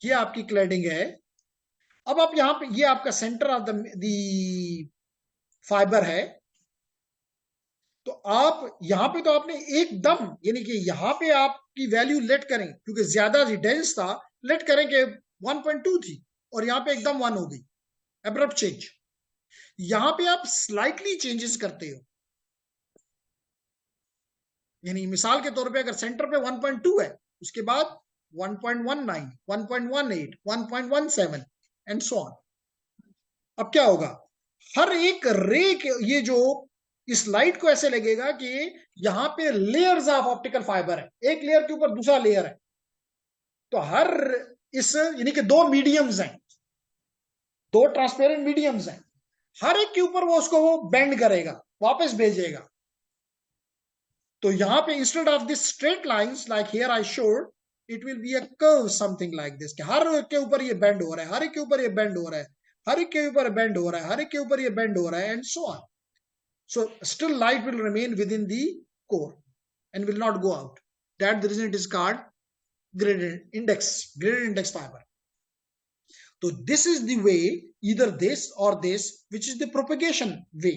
ये आपकी क्लैडिंग है। अब आप यहां पे, ये आपका सेंटर ऑफ द फाइबर है, तो आप यहां पे तो आपने एकदम, यानी कि यहां पे आपकी वैल्यू लेट करें, क्योंकि ज्यादा रिडेंस था, लेट करें कि 1.2 थी, और यहां पे एकदम 1 हो गई, एब्रप्ट चेंज। यहां पे आप स्लाइटली चेंजेस करते हो, यानी मिसाल के तौर पे अगर सेंटर पे 1.2 है, उसके बाद 1.19, 1.18, 1.17 एंड सो ऑन। अब क्या होगा, हर एक रे के, ये जो इस लाइट को ऐसे लगेगा कि यहां पे लेयर्स ऑफ ऑप्टिकल फाइबर है, एक लेयर के ऊपर दूसरा लेयर है। तो हर इस, यानी कि दो मीडियम्स हैं, दो ट्रांसपेरेंट मीडियम्स हैं, हर एक के ऊपर वो उसको वो बेंड करेगा, वापस भेजेगा। तो यहाँ पे instead of this straight lines like here I showed, it will be a curve something like this, हर एक के ऊपर ये बेंड हो रहा है, हर एक के ऊपर ये बेंड हो रहा है, हर एक के ऊपर बेंड हो रहा है, हर एक के ऊपर ये बेंड हो रहा है, and so on. So still light will remain within the core and will not go out. That the reason it is called graded index fiber. So this is the way, either this or this, which is the propagation way,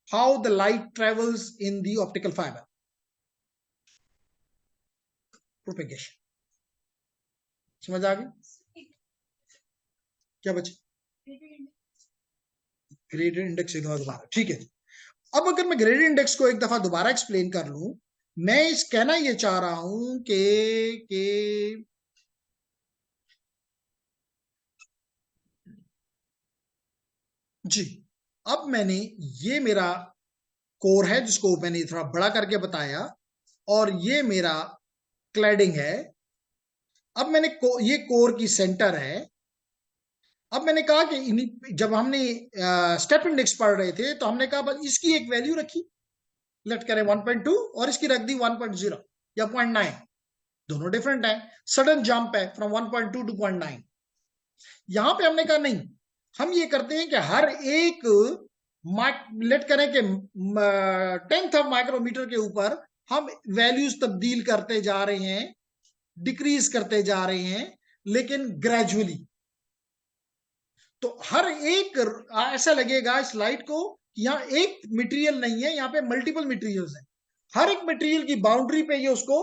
how the light travels in the optical fiber. Propagation. समझ आ गई? क्या बचे? Graded index एक दफा दोबारा, ठीक है। अब अगर मैं ग्रेडेड इंडेक्स को एक दफा दोबारा एक्सप्लेन कर लूं, मैं इस कहना ये चाह रहा हूं कि जी, अब मैंने, ये मेरा कोर है जिसको मैंने थोड़ा बड़ा करके बताया, और ये मेरा क्लैडिंग है। अब मैंने ये कोर की सेंटर है। अब मैंने कहा कि जब हमने स्टेप इंडेक्स पढ़ रहे थे, तो हमने कहा बस इसकी एक वैल्यू रखी, लेट करें 1.2, और इसकी रख दी 1.0 या 0.9, दोनों डिफरेंट है, सडन जंप है फ्रॉम 1.2 टू 0.9। यहां पे हमने कहा नहीं, हम ये करते हैं कि हर एक लेट करें कि 10th ऑफ माइक्रोमीटर के ऊपर हम वैल्यूज तब्दील करते जा रहे हैं, डिक्रीज करते जा रहे हैं, लेकिन ग्रेजुअली। तो हर एक ऐसा लगेगा इस लाइट को, यहाँ एक मटेरियल नहीं है, यहाँ पे मल्टीपल मटेरियल्स हैं, हर एक मटेरियल की बाउंड्री पे ये उसको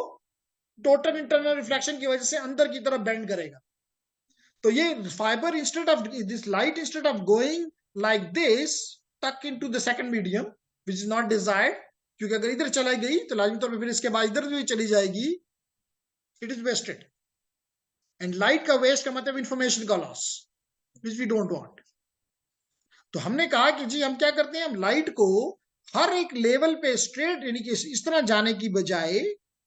टोटल इंटरनल रिफ्लेक्शन की वजह से अंदर की तरफ बेंड करेगा। तो ये fibre, instead of this light, instead of going like this tuck into the second medium which is not desired, क्योंकि अगर इधर चलाई गई तो लाजमी तौर पर फिर इसके बाद इधर भी चली जाएगी, it is wasted. And light का वेस्ट का मतलब इंफॉर्मेशन का loss, which we don't want. तो हमने कहा कि जी हम क्या करते हैं, हम लाइट को हर एक लेवल पे स्ट्रेट, यानी कि इस तरह जाने की बजाय,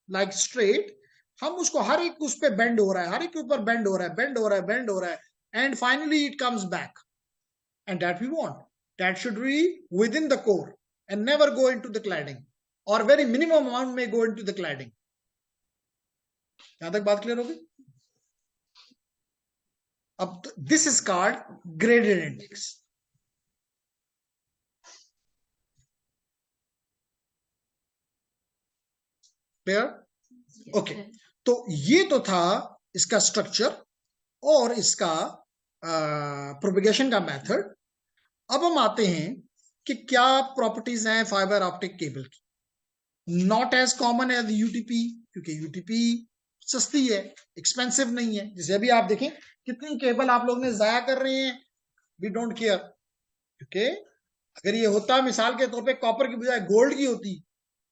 लाइक स्ट्रेट, हम उसको हर एक उस पे बेंड हो रहा है, हर एक के ऊपर बेंड हो रहा है, बेंड हो रहा है, बेंड हो रहा है, and finally it comes back, and that we want, that should be within the core and never go into the cladding, और वेरी मिनिमम अमाउंट में गो इनटू द क्लैडिंग। यहां तक बात क्लियर होगी? अब this is called graded index. Clear? Okay, तो ये तो था इसका स्ट्रक्चर और इसका प्रोपेगेशन का मेथड। अब हम आते हैं कि क्या प्रॉपर्टीज हैं फाइबर ऑप्टिक केबल की। Not as common as UTP, क्योंकि यूटीपी सस्ती है, एक्सपेंसिव नहीं है। जैसे अभी आप देखें कितनी केबल आप लोग ने जाया कर रहे हैं, वी डोंट केयर, क्योंकि अगर ये होता मिसाल के तौर पे कॉपर की बजाय गोल्ड की होती,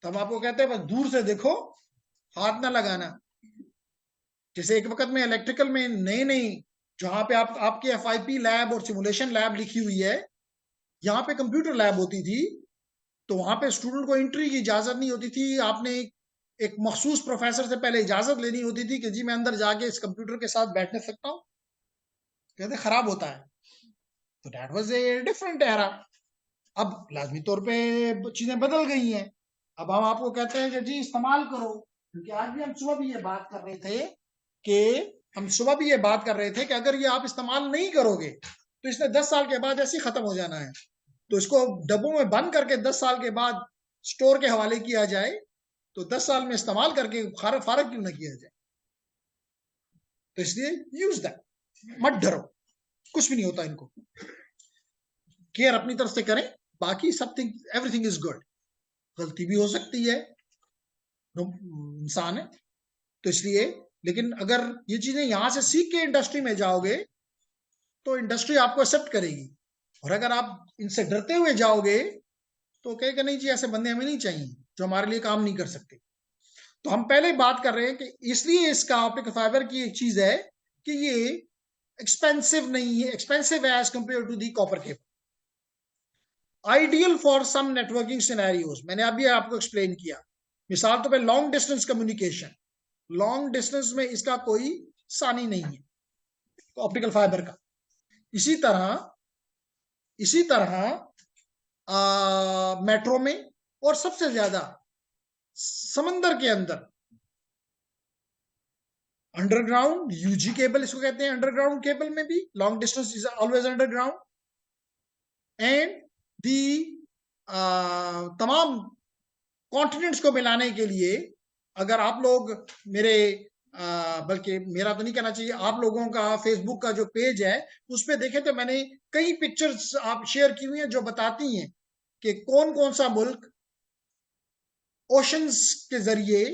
तो हम आपको कहते हैं बस दूर से देखो, हाथ ना लगाना। जैसे एक वक्त में इलेक्ट्रिकल में नई नई, जहां पे आपके FIP लैब और सिमुलेशन लैब लिखी हुई है, यहाँ पे कंप्यूटर लैब होती थी, तो वहां पे स्टूडेंट को एंट्री की इजाजत नहीं होती थी। आपने एक मखसूस प्रोफेसर से पहले इजाजत लेनी होती थी कि जी मैं अंदर जाके इस कंप्यूटर के साथ बैठ नहीं सकता हूँ, कहते खराब होता है। तो that was a different era. अब लाजमी तौर पे चीजें बदल गई हैं। अब हम आपको कहते हैं कि जी इस्तेमाल करो, क्योंकि आज भी हम सुबह भी ये बात कर रहे थे कि हम सुबह भी ये बात कर रहे थे कि अगर ये आप इस्तेमाल नहीं करोगे तो इसने 10 साल के बाद ऐसे ही खत्म हो जाना है। तो इसको डब्बों में बंद करके 10 साल के बाद स्टोर के हवाले किया जाए, तो 10 साल में इस्तेमाल करके फारग क्यों ना किया जाए। तो इसलिए यूज दैट, मत डरो, कुछ भी नहीं होता इनको। केयर अपनी तरफ से करें, बाकी सब एवरीथिंग इज गुड। गलती भी हो सकती है, इंसान है, तो इसलिए, लेकिन अगर ये चीजें यहां से सीख के इंडस्ट्री में जाओगे तो इंडस्ट्री आपको एक्सेप्ट करेगी। और अगर आप इनसे डरते हुए जाओगे तो कहेगा नहीं जी, ऐसे बंदे हमें नहीं चाहिए जो हमारे लिए काम नहीं कर सकते। तो हम पहले बात कर रहे हैं कि इसलिए इसका ऑप्टिकल फाइबर की एक चीज है कि ये एक्सपेंसिव नहीं है, एक्सपेंसिव है as compare to the copper cable. Ideal for some networking scenarios, मैंने अभी आपको एक्सप्लेन किया। मिसाल तो पे long distance communication, long distance में इसका कोई सानी नहीं है ऑप्टिकल फाइबर का। इसी तरह मेट्रो में, और सबसे ज्यादा समंदर के अंदर अंडरग्राउंड यूजी केबल इसको कहते हैं। अंडरग्राउंड केबल में भी long distance is always underground, and the तमाम कॉन्टिनेंट्स को मिलाने के लिए, अगर आप लोग मेरे बल्कि मेरा तो नहीं कहना चाहिए, आप लोगों का फेसबुक का जो पेज है उस पर देखें तो मैंने कई पिक्चर्स आप शेयर की हुई हैं जो बताती हैं कि कौन कौन सा मुल्क ओशंस के जरिए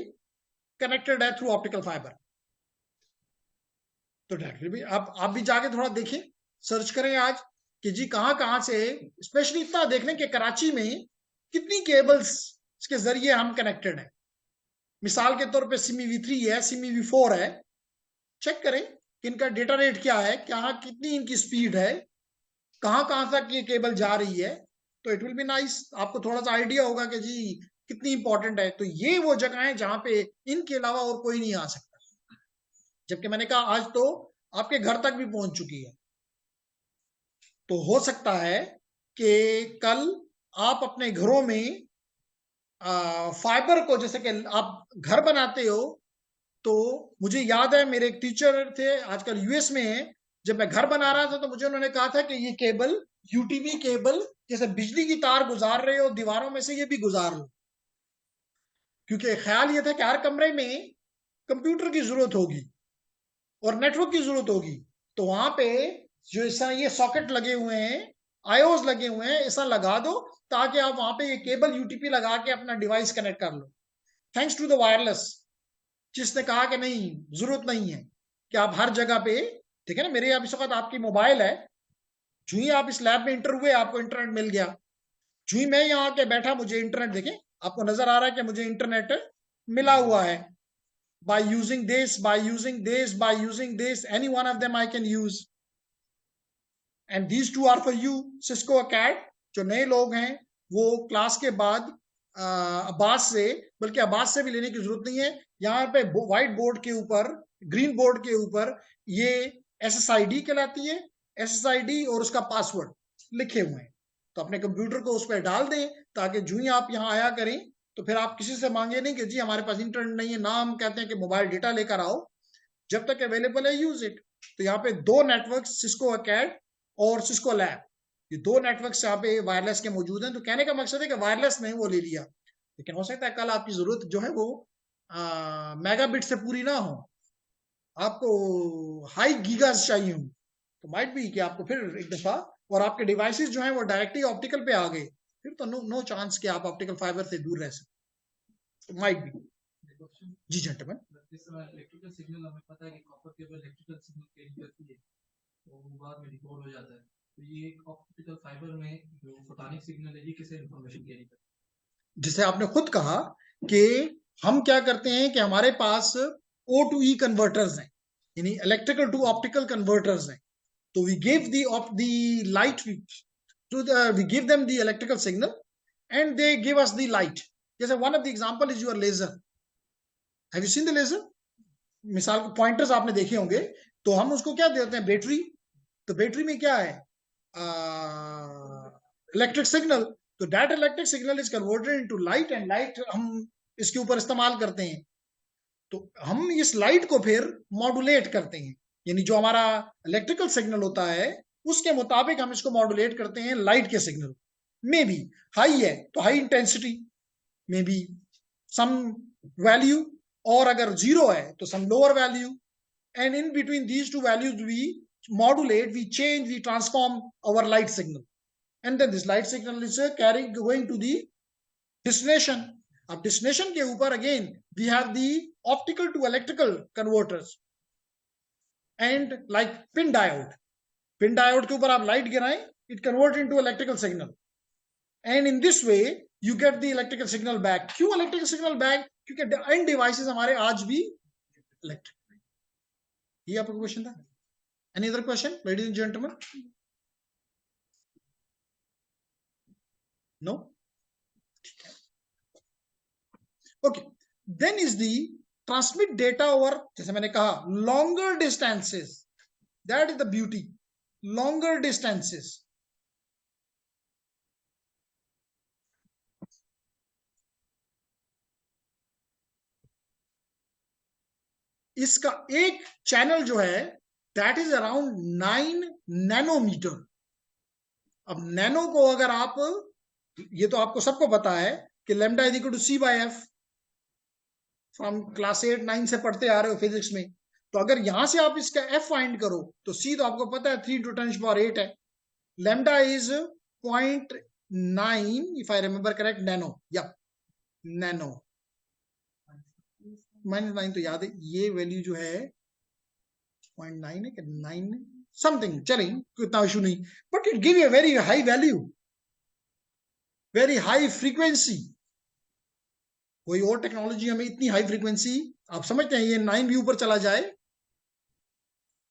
कनेक्टेड है थ्रू ऑप्टिकल फाइबर। तो डायरेक्टली भी आप भी जाके थोड़ा देखें, सर्च करें आज कि जी कहां कहां से, स्पेशली इतना देख लें कि कराची में कितनी केबल्स के जरिए हम कनेक्टेड हैं। मिसाल के तौर पे CME-V3 है, CME-V4 है, चेक करें कि इनका डेटा रेट क्या है, क्या कितनी इनकी स्पीड है, कहां कहां तक ये केबल जा रही है। तो इट विल बी नाइस, आपको थोड़ा सा आइडिया होगा कि जी कितनी इंपॉर्टेंट है। तो ये वो जगह है जहां पे इनके अलावा और कोई नहीं आ सकता। जबकि मैंने कहा आज तो आपके घर तक भी पहुंच चुकी है। तो हो सकता है कि कल आप अपने घरों में फाइबर को, जैसे कि आप घर बनाते हो, तो मुझे याद है मेरे एक टीचर थे, आजकल यूएस में है, जब मैं घर बना रहा था तो मुझे उन्होंने कहा था कि ये केबल, यूटीवी केबल, जैसे बिजली की तार गुजार रहे हो दीवारों में से, ये भी गुजार लो। क्योंकि ख्याल ये था कि हर कमरे में कंप्यूटर की जरूरत होगी और नेटवर्क की जरूरत होगी, तो वहां पे जो ऐसा ये सॉकेट लगे हुए हैं, आईओस लगे हुए हैं, ऐसा लगा दो ताकि आप वहां पे ये केबल यूटीपी लगा के अपना डिवाइस कनेक्ट कर लो। थैंक्स टू द वायरलेस, जिसने कहा कि नहीं, जरूरत नहीं है कि आप हर जगह पे, ठीक है ना, मेरे अब इस वक्त आपकी मोबाइल है, जो ही आप इस लैब में इंटर हुए आपको इंटरनेट मिल गया, जो ही मैं यहाँ आके बैठा मुझे इंटरनेट, देखें आपको नजर आ रहा है कि मुझे इंटरनेट मिला हुआ है। by using this, by using this, by using this, any one of them I can use, and these two are for you. Cisco Acad, जो नए लोग हैं वो क्लास के बाद अब्बास से, बल्कि अब्बास से भी लेने की जरूरत नहीं है, यहाँ पे व्हाइट बोर्ड के ऊपर, ग्रीन बोर्ड के ऊपर ये SSID कहलाती है, SSID और उसका पासवर्ड लिखे हुए हैं। तो अपने कंप्यूटर को उस पर डाल दें ताकि जो ही आप यहाँ आया करें तो फिर आप किसी से मांगे नहीं कि जी हमारे पास इंटरनेट नहीं है, ना हम कहते हैं कि मोबाइल डेटा लेकर आओ, जब तक अवेलेबल है यूज इट। तो यहाँ पे दो नेटवर्क, सिस्को अकैड और सिस्को लैब, ये दो नेटवर्क यहाँ पे वायरलेस के मौजूद हैं। तो कहने का मकसद है कि वायरलेस नहीं वो ले लिया, लेकिन हो सकता है कल आपकी जरूरत जो है वो मेगाबिट से पूरी ना हो, आपको हाई गीगास चाहिए हो, तो माइट भी कि आपको फिर एक दफा, और आपके डिवाइसेस जो हैं वो डायरेक्टली ऑप्टिकल पे आ गए, फिर तो नो चांस कि आप ऑप्टिकल फाइबर से दूर रह सकते, माइट भी। जी जेंटलमैन,
जिस समय इलेक्ट्रिकल सिग्नल हमें पता है कि copper cable electrical signal carry करती है तो वो बाद में डिकोड हो जाता है, तो ये ऑप्टिकल फाइबर में जो फोटोनिक सिग्नल है ये किसे इंफॉर्मेशन कैरी करता है?
जिसे आपने खुद कहा कि हम क्या करते हैं कि हमारे पास O to E कन्वर्टर्स हैं, यानी इलेक्ट्रिकल टू ऑप्टिकल कन्वर्टर्स हैं। तो we give the light to we give them the electrical signal and they give us the light. जैसे one of the example is your laser. Have you seen the laser? मिसाल को pointers आपने देखे होंगे, तो हम उसको क्या देते हैं, बैटरी। तो बैटरी में क्या है, इलेक्ट्रिक सिग्नल। तो that electric signal is converted into light, and light हम इसके ऊपर इस्तेमाल करते हैं। तो हम इस लाइट को फिर मॉड्यूलेट करते हैं, यानी जो हमारा इलेक्ट्रिकल सिग्नल होता है उसके मुताबिक हम इसको मॉड्यूलेट करते हैं लाइट के सिग्नल। मे बी हाई है तो high intensity, may be some value, और अगर जीरो है तो some lower value, and in between these two values we modulate, we change, we transform our light signal, and then this light signal is going to the destination. अब destination के ऊपर again we have the optical to electrical converters and like pin diode के ऊपर आप light गिराएं, it converts into electrical signal, and in this way you get the electrical signal back. क्यों electrical signal back? क्योंकि end devices हमारे आज भी electric। ये आपका क्वेश्चन था। Any other question, ladies and gentlemen? No? Okay. Then is the transmit data over, जैसे मैंने कहा, longer distances. That is the beauty. Longer distances. इसका एक चैनल जो है that is around 9 नैनोमीटर। अब नैनो को अगर आप, ये तो आपको सबको पता है कि lambda is equal to c by f, from class 8-9 से पढ़ते आ रहे हो फिजिक्स में। तो अगर यहां से आप इसका एफ फाइंड करो तो सी तो आपको पता है 3 × 10⁸ है। Lambda is 0.9 if I remember correct nano, या नैनो -9 तो याद है, ये वैल्यू जो है 0.9 है कि 9 समथिंग, चलें इतना इशू नहीं, but it give a very high value, very high frequency. कोई और टेक्नोलॉजी हमें इतनी हाई फ्रीक्वेंसी, आप समझते हैं ये 9 भी ऊपर चला जाए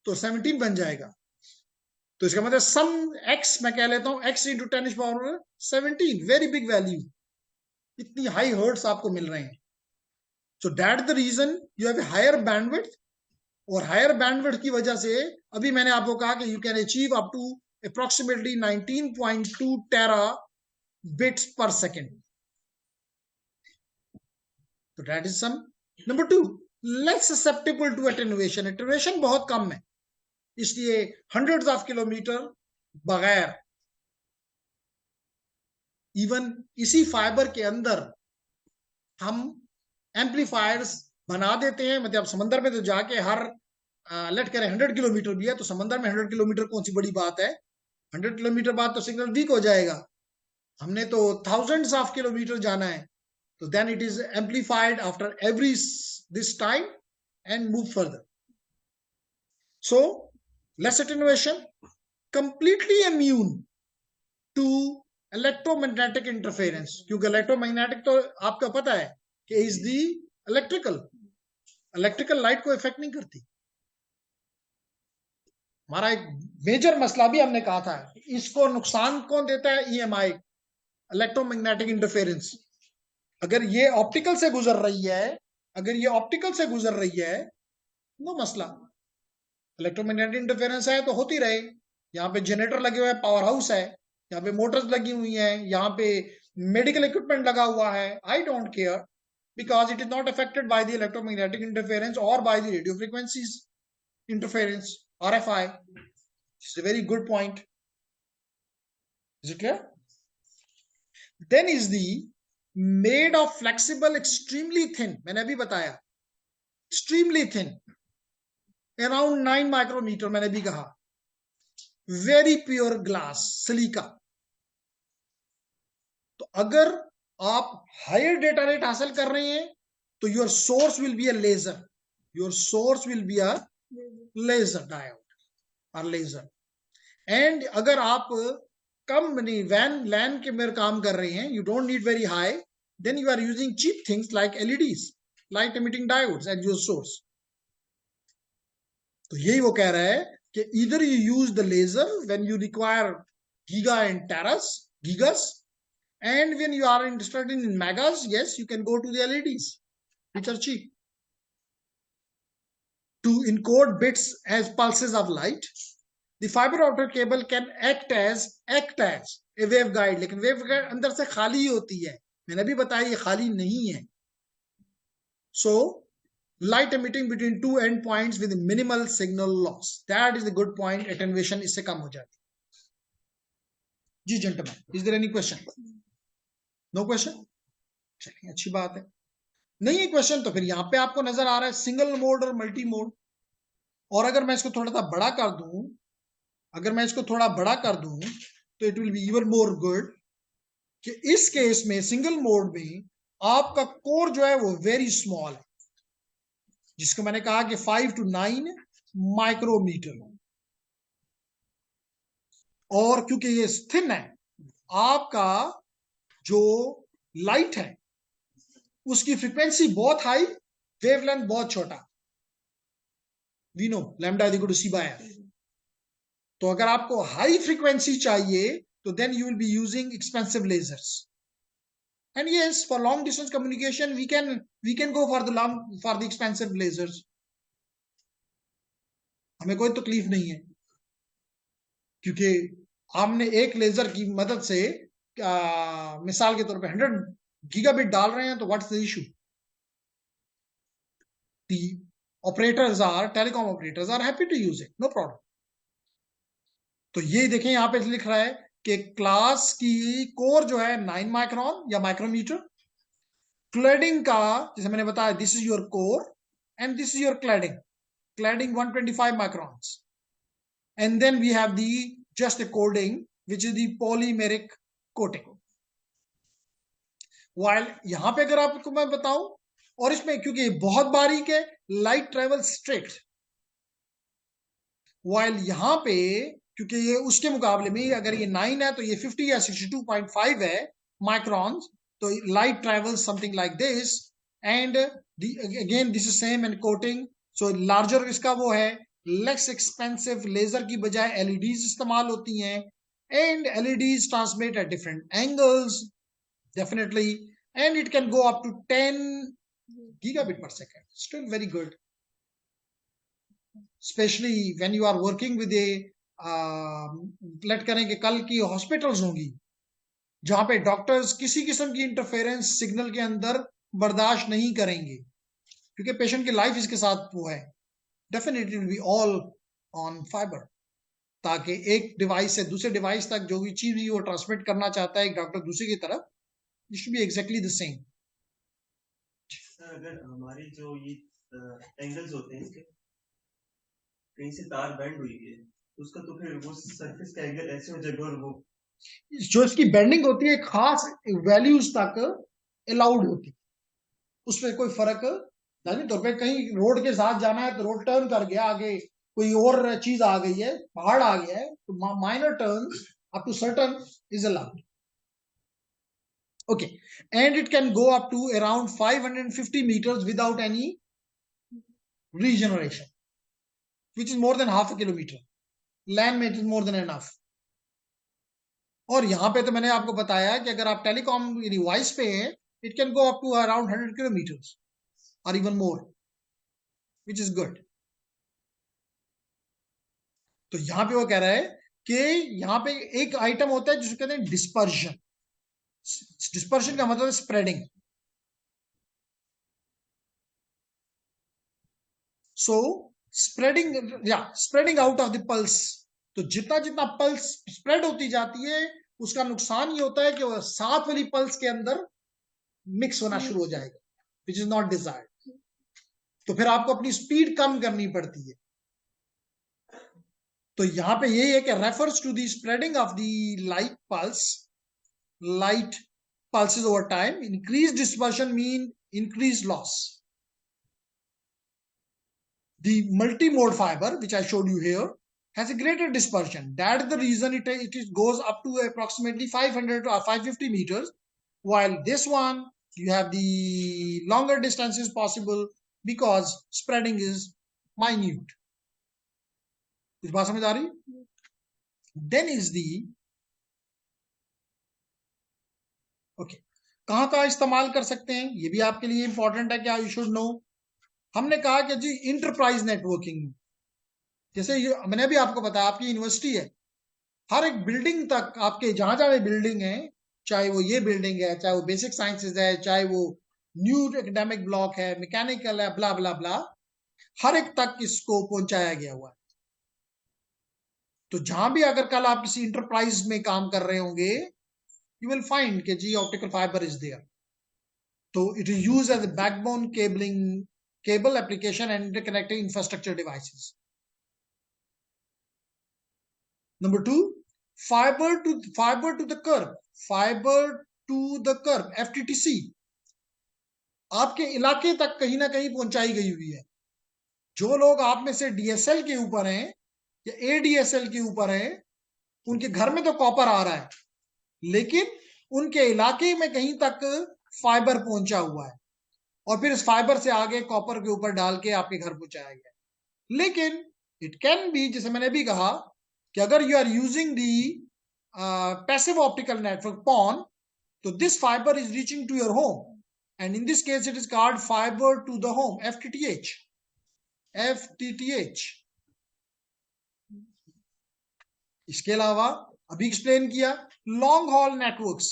तो 17 बन जाएगा, तो इसका मतलब सम x मैं कह लेता हूं x × 10⁻17, वेरी बिग वैल्यू, इतनी हाई हर्ट्स आपको मिल रहे हैं। So that the reason you have a higher bandwidth, और हायर बैंडविड्थ की वजह से अभी मैंने आपको कहा कि you can achieve up to approximately 19.2 tera bits per second. तो that is some. Number 2, less susceptible to attenuation. Attenuation बहुत कम है, इसलिए हंड्रेड्स ऑफ किलोमीटर बगैर, इवन इसी फाइबर के अंदर हम एम्पलीफायर्स बना देते हैं। मतलब समंदर में तो जाके हर लेट करें 100 किलोमीटर भी है तो समंदर में 100 किलोमीटर कौन सी बड़ी बात है, 100 किलोमीटर बाद तो सिग्नल वीक हो जाएगा। हमने तो थाउजेंड्स ऑफ किलोमीटर जाना है, तो then it is amplified after every this time and move further. So less attenuation, completely immune to electromagnetic interference, क्योंकि इलेक्ट्रोमैग्नेटिक तो आपका पता है कि इज दी इलेक्ट्रिकल लाइट को इफेक्ट नहीं करती। हमारा एक मेजर मसला भी हमने कहा था, इसको नुकसान कौन देता है, EMI, इलेक्ट्रोमैग्नेटिक इंटरफेरेंस। अगर ये ऑप्टिकल से गुजर रही है, अगर ये ऑप्टिकल से गुजर रही है, नो मसला। इलेक्ट्रोमैग्नेटिक इंटरफेरेंस है तो होती रहे। यहाँ पे जनरेटर लगे हुए हैं, पावर हाउस है, यहाँ पे मोटर्स लगी हुई हैं, यहाँ पे मेडिकल इक्विपमेंट लगा हुआ है, I don't care, because it is not affected by the electromagnetic interference or by the radio frequencies interference, RFI. It's a very good point. Is it clear? Then is the made of flexible, extremely thin, मैंने अभी बताया, extremely thin, around 9 micrometer मैंने भी कहा, very pure glass, silica. तो अगर आप hire data rate हासिल कर रहे हैं तो your source will be a laser, your source will be a laser diode और लेजर। एंड अगर आप कम वैन लैन के में काम कर रहे हैं, you don't need very high, then you are using cheap things like LEDs, light emitting diodes as your source. तो यही वो कह रहा है कि either you use the laser when you require giga and teras, gigas, and when you are interested in megas, yes, you can go to the LEDs, which are cheap. To encode bits as pulses of light, the fiber optic cable can act as a waveguide, लेकिन waveguide अंदर से खाली ही होती है, मैंने भी बताया ये खाली नहीं है। So light emitting between two end points with minimal signal loss. That is the good point. Attenuation इससे कम हो जाती है. जी gentlemen, is there any question? No question? चलिए अच्छी बात है. नहीं है क्वेश्चन तो फिर यहाँ पे आपको नजर आ रहा है सिंगल मोड और मल्टी मोड. और अगर मैं इसको थोड़ा सा बड़ा कर दूं, तो it will be even more good कि इस केस में सिंगल मोड में आपका कोर जो है वो वेरी स्मॉल है, जिसको मैंने कहा कि 5 to 9 माइक्रोमीटर. और क्योंकि ये थिन है, आपका जो लाइट है उसकी फ्रीक्वेंसी बहुत हाई, वेवलेंथ बहुत छोटा. We know lambda is equal to c by f. तो अगर आपको हाई फ्रीक्वेंसी चाहिए तो then you will be using expensive lasers. And yes, for long distance communication, we can go for the expensive lasers. हमें कोई तकलीफ नहीं है, क्योंकि हमने एक लेजर की मदद से मिसाल के तौर पे 100 गीगाबिट डाल रहे हैं, तो what's the issue? Telecom operators are happy to use it, no problem. तो ये देखें यहाँ पे लिख रहा है कि क्लास की कोर जो है 9 माइक्रोन या माइक्रोमीटर. क्लैडिंग का जैसे मैंने बताया, this is your core and this is your cladding 125 microns. And then we have the just a coating which is the polymeric coating. while यहां पे अगर आपको मैं बताऊं, और इसमें क्योंकि बहुत बारीक है, लाइट ट्रेवल स्ट्रेट. while यहां पे क्योंकि ये उसके मुकाबले में अगर ये 9 है तो ये 50 या 62.5 है माइक्रॉन्स, तो light travel something like this. And again this is same and coating. So larger इसका वो है, लेस एक्सपेंसिव. लेजर की बजाय एलईडीज इस्तेमाल होती हैं, and LEDs transmit at different angles definitely, and it can go up to 10 gigabit per second. Still very good, especially when you are working with a late करें कि कल की hospitals होंगी जहां पे डॉक्टर्स किसी किस्म की इंटरफेरेंस सिग्नल के अंदर बर्दाश्त नहीं करेंगे, क्योंकि पेशेंट की लाइफ इसके साथ वो है. Definitely will be all on fibre, ताकि एक डिवाइस से दूसरे डिवाइस तक जो भी चीज वो ट्रांसमिट करना चाहता है एक डॉक्टर दूसरे की तरफ, it should be exactly the same.
अगर हमारी जो ये एंगल्स होते हैं इसके कहीं से तार बेंड हुई है, उसका तो फिर वो सरफेस का एंगल ऐसे हो जाएगा, और वो
जो इसकी बेंडिंग होती है खास वैल्यूज तक अलाउड होती है, उसमें कोई फर्क नहीं. तौर पे कहीं रोड के साथ जाना है तो रोड टर्न कर गया, आगे कोई और चीज आ गई है, पहाड़ आ गया है, तो minor turn up to certain is allowed. Okay, and it can go up to around 550 meters without any regeneration, which is more than half a kilometer. Land में it is more than enough. और यहाँ पे तो मैंने आपको बताया कि अगर आप टेलीकॉम डिवाइस पे हैं, it can go up to around 100 kilometers or even more, which is good. तो यहाँ पे वो कह रहा है कि यहाँ पे एक आइटम होता है जिसको कहते हैं डिस्पर्शन. डिस्पर्शन का मतलब spreading. So spreading out of the pulse. तो जितना जितना पल्स स्प्रेड होती जाती है, उसका नुकसान ये होता है कि वो साथ वाली पल्स के अंदर मिक्स होना शुरू हो जाएगा, विच इज नॉट डिजायर्ड. तो फिर आपको अपनी स्पीड कम करनी पड़ती है. तो यहां पे यही है कि refers to the spreading of the light pulses over time. Increased dispersion mean increased loss. The multi-mode fiber, which I showed you here, has a greater dispersion. That is the reason it goes up to approximately 500 or 550 meters, while this one you have the longer distances possible because spreading is minute. इस बात समझ आ रही? Then is the okay, कहां कहां इस्तेमाल कर सकते हैं, ये भी आपके लिए इंपॉर्टेंट है, क्या यू शुड नो. हमने कहा कि जी इंटरप्राइज नेटवर्किंग, जैसे मैंने भी आपको बताया आपकी यूनिवर्सिटी है, हर एक बिल्डिंग तक आपके जहां जहां बिल्डिंग है, चाहे वो ये बिल्डिंग है, चाहे वो बेसिक साइंसेज है, चाहे वो न्यू एकेडमिक ब्लॉक है, मैकेनिकल है, ब्ला ब्ला ब्ला, हर एक तक इसको पहुंचाया गया हुआ है। तो जहां भी अगर कल आप किसी इंटरप्राइज में काम कर रहे होंगे, you will find कि जी optical fiber is there. So it is used as a backbone cable application and interconnecting infrastructure devices. Number two, fiber to the curb, FTTC आपके इलाके तक कहीं ना कहीं पहुंचाई गई हुई है। जो लोग आप में से DSL के ऊपर हैं या ADSL के ऊपर हैं, उनके घर में तो कॉपर आ रहा है, लेकिन उनके इलाके में कहीं तक फाइबर पहुंचा हुआ है और फिर इस फाइबर से आगे कॉपर के ऊपर डाल के आपके घर पहुंचाया गया। लेकिन इट कैन बी, जैसे मैंने भी कहा, कि अगर you are using the passive optical network PON, तो this fibre is reaching to your home and in this case it is called fibre to the home, FTTH। इसके अलावा अभी एक्सप्लेन किया लॉन्ग हॉल नेटवर्क्स,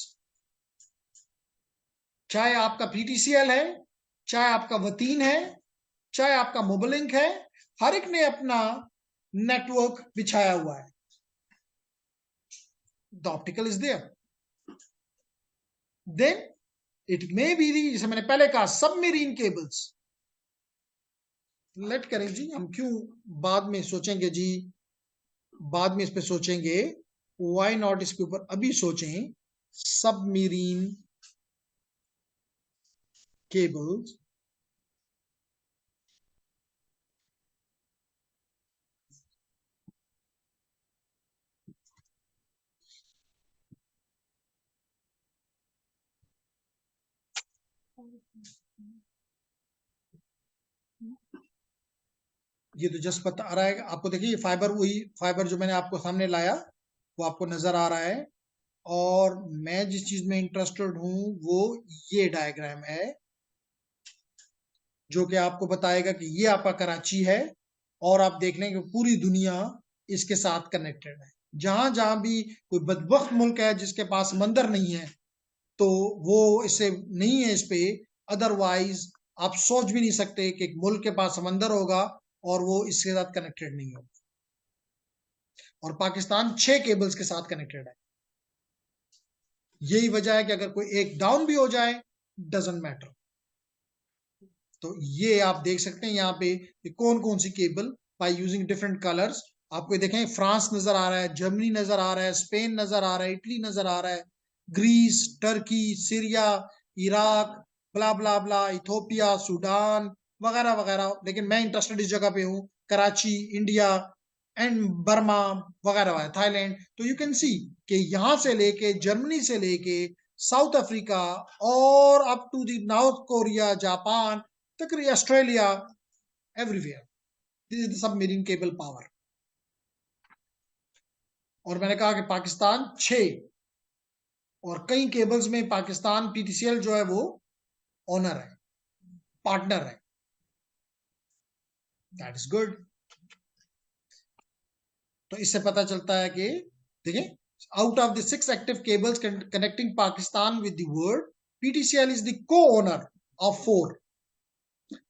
चाहे आपका PTCL है, चाहे आपका वतीन है, चाहे आपका मोबलिंक है, हर एक ने अपना नेटवर्क बिछाया हुआ है। The optical is there. Then it may be, जैसे मैंने पहले कहा, सबमरीन केबल्स। लेट करें जी, हम क्यों बाद में सोचेंगे जी, बाद में इस पे सोचेंगे, व्हाई नॉट इसके ऊपर अभी सोचें। सबमरीन केबल्स, ये तो जस्ट पता आ रहा है आपको। देखिए फाइबर, वही फाइबर जो मैंने आपको सामने लाया वो आपको नजर आ रहा है, और मैं जिस चीज में इंटरेस्टेड हूं वो ये डायग्राम है, जो कि आपको बताएगा कि ये आपका कराची है और आप देख लें कि पूरी दुनिया इसके साथ कनेक्टेड है। जहां जहां भी कोई बदबख्त मुल्क है जिसके पास समंदर नहीं है, तो वो इससे नहीं है इस पे। अदरवाइज आप सोच भी नहीं सकते कि एक मुल्क के पास समंदर होगा और वो इसके साथ कनेक्टेड नहीं होगा। और पाकिस्तान 6 केबल्स के साथ कनेक्टेड है। यही वजह है कि अगर कोई एक डाउन भी हो जाए, डजंट मैटर। तो ये आप देख सकते हैं यहाँ पे कौन कौन सी cable, by using different colours. आपको देखें फ्रांस नजर आ रहा है, जर्मनी नजर आ रहा है, स्पेन नजर आ रहा है, इटली नजर आ रहा है, ग्रीस, टर्की, सीरिया, इराक, ब्ला ब्ला ब्ला, इथोपिया, सूडान वगैरह वगैरह। लेकिन मैं इंटरेस्टेड इस जगह पे हूँ, कराची, इंडिया एंड बर्मा वगैरह वगैरह, थाईलैंड। तो यू कैन सी कि यहां से लेके, जर्मनी से लेके साउथ अफ्रीका और up to the North Korea, Japan तक, Australia, everywhere, this is the submarine cable power. और मैंने कहा कि पाकिस्तान 6, और कई केबल्स में पाकिस्तान PTCL जो है वो ओनर है, पार्टनर है। That is good. तो इससे पता चलता है कि देखिए, out of the 6 active cables connecting Pakistan with the world, PTCL is the co-owner of 4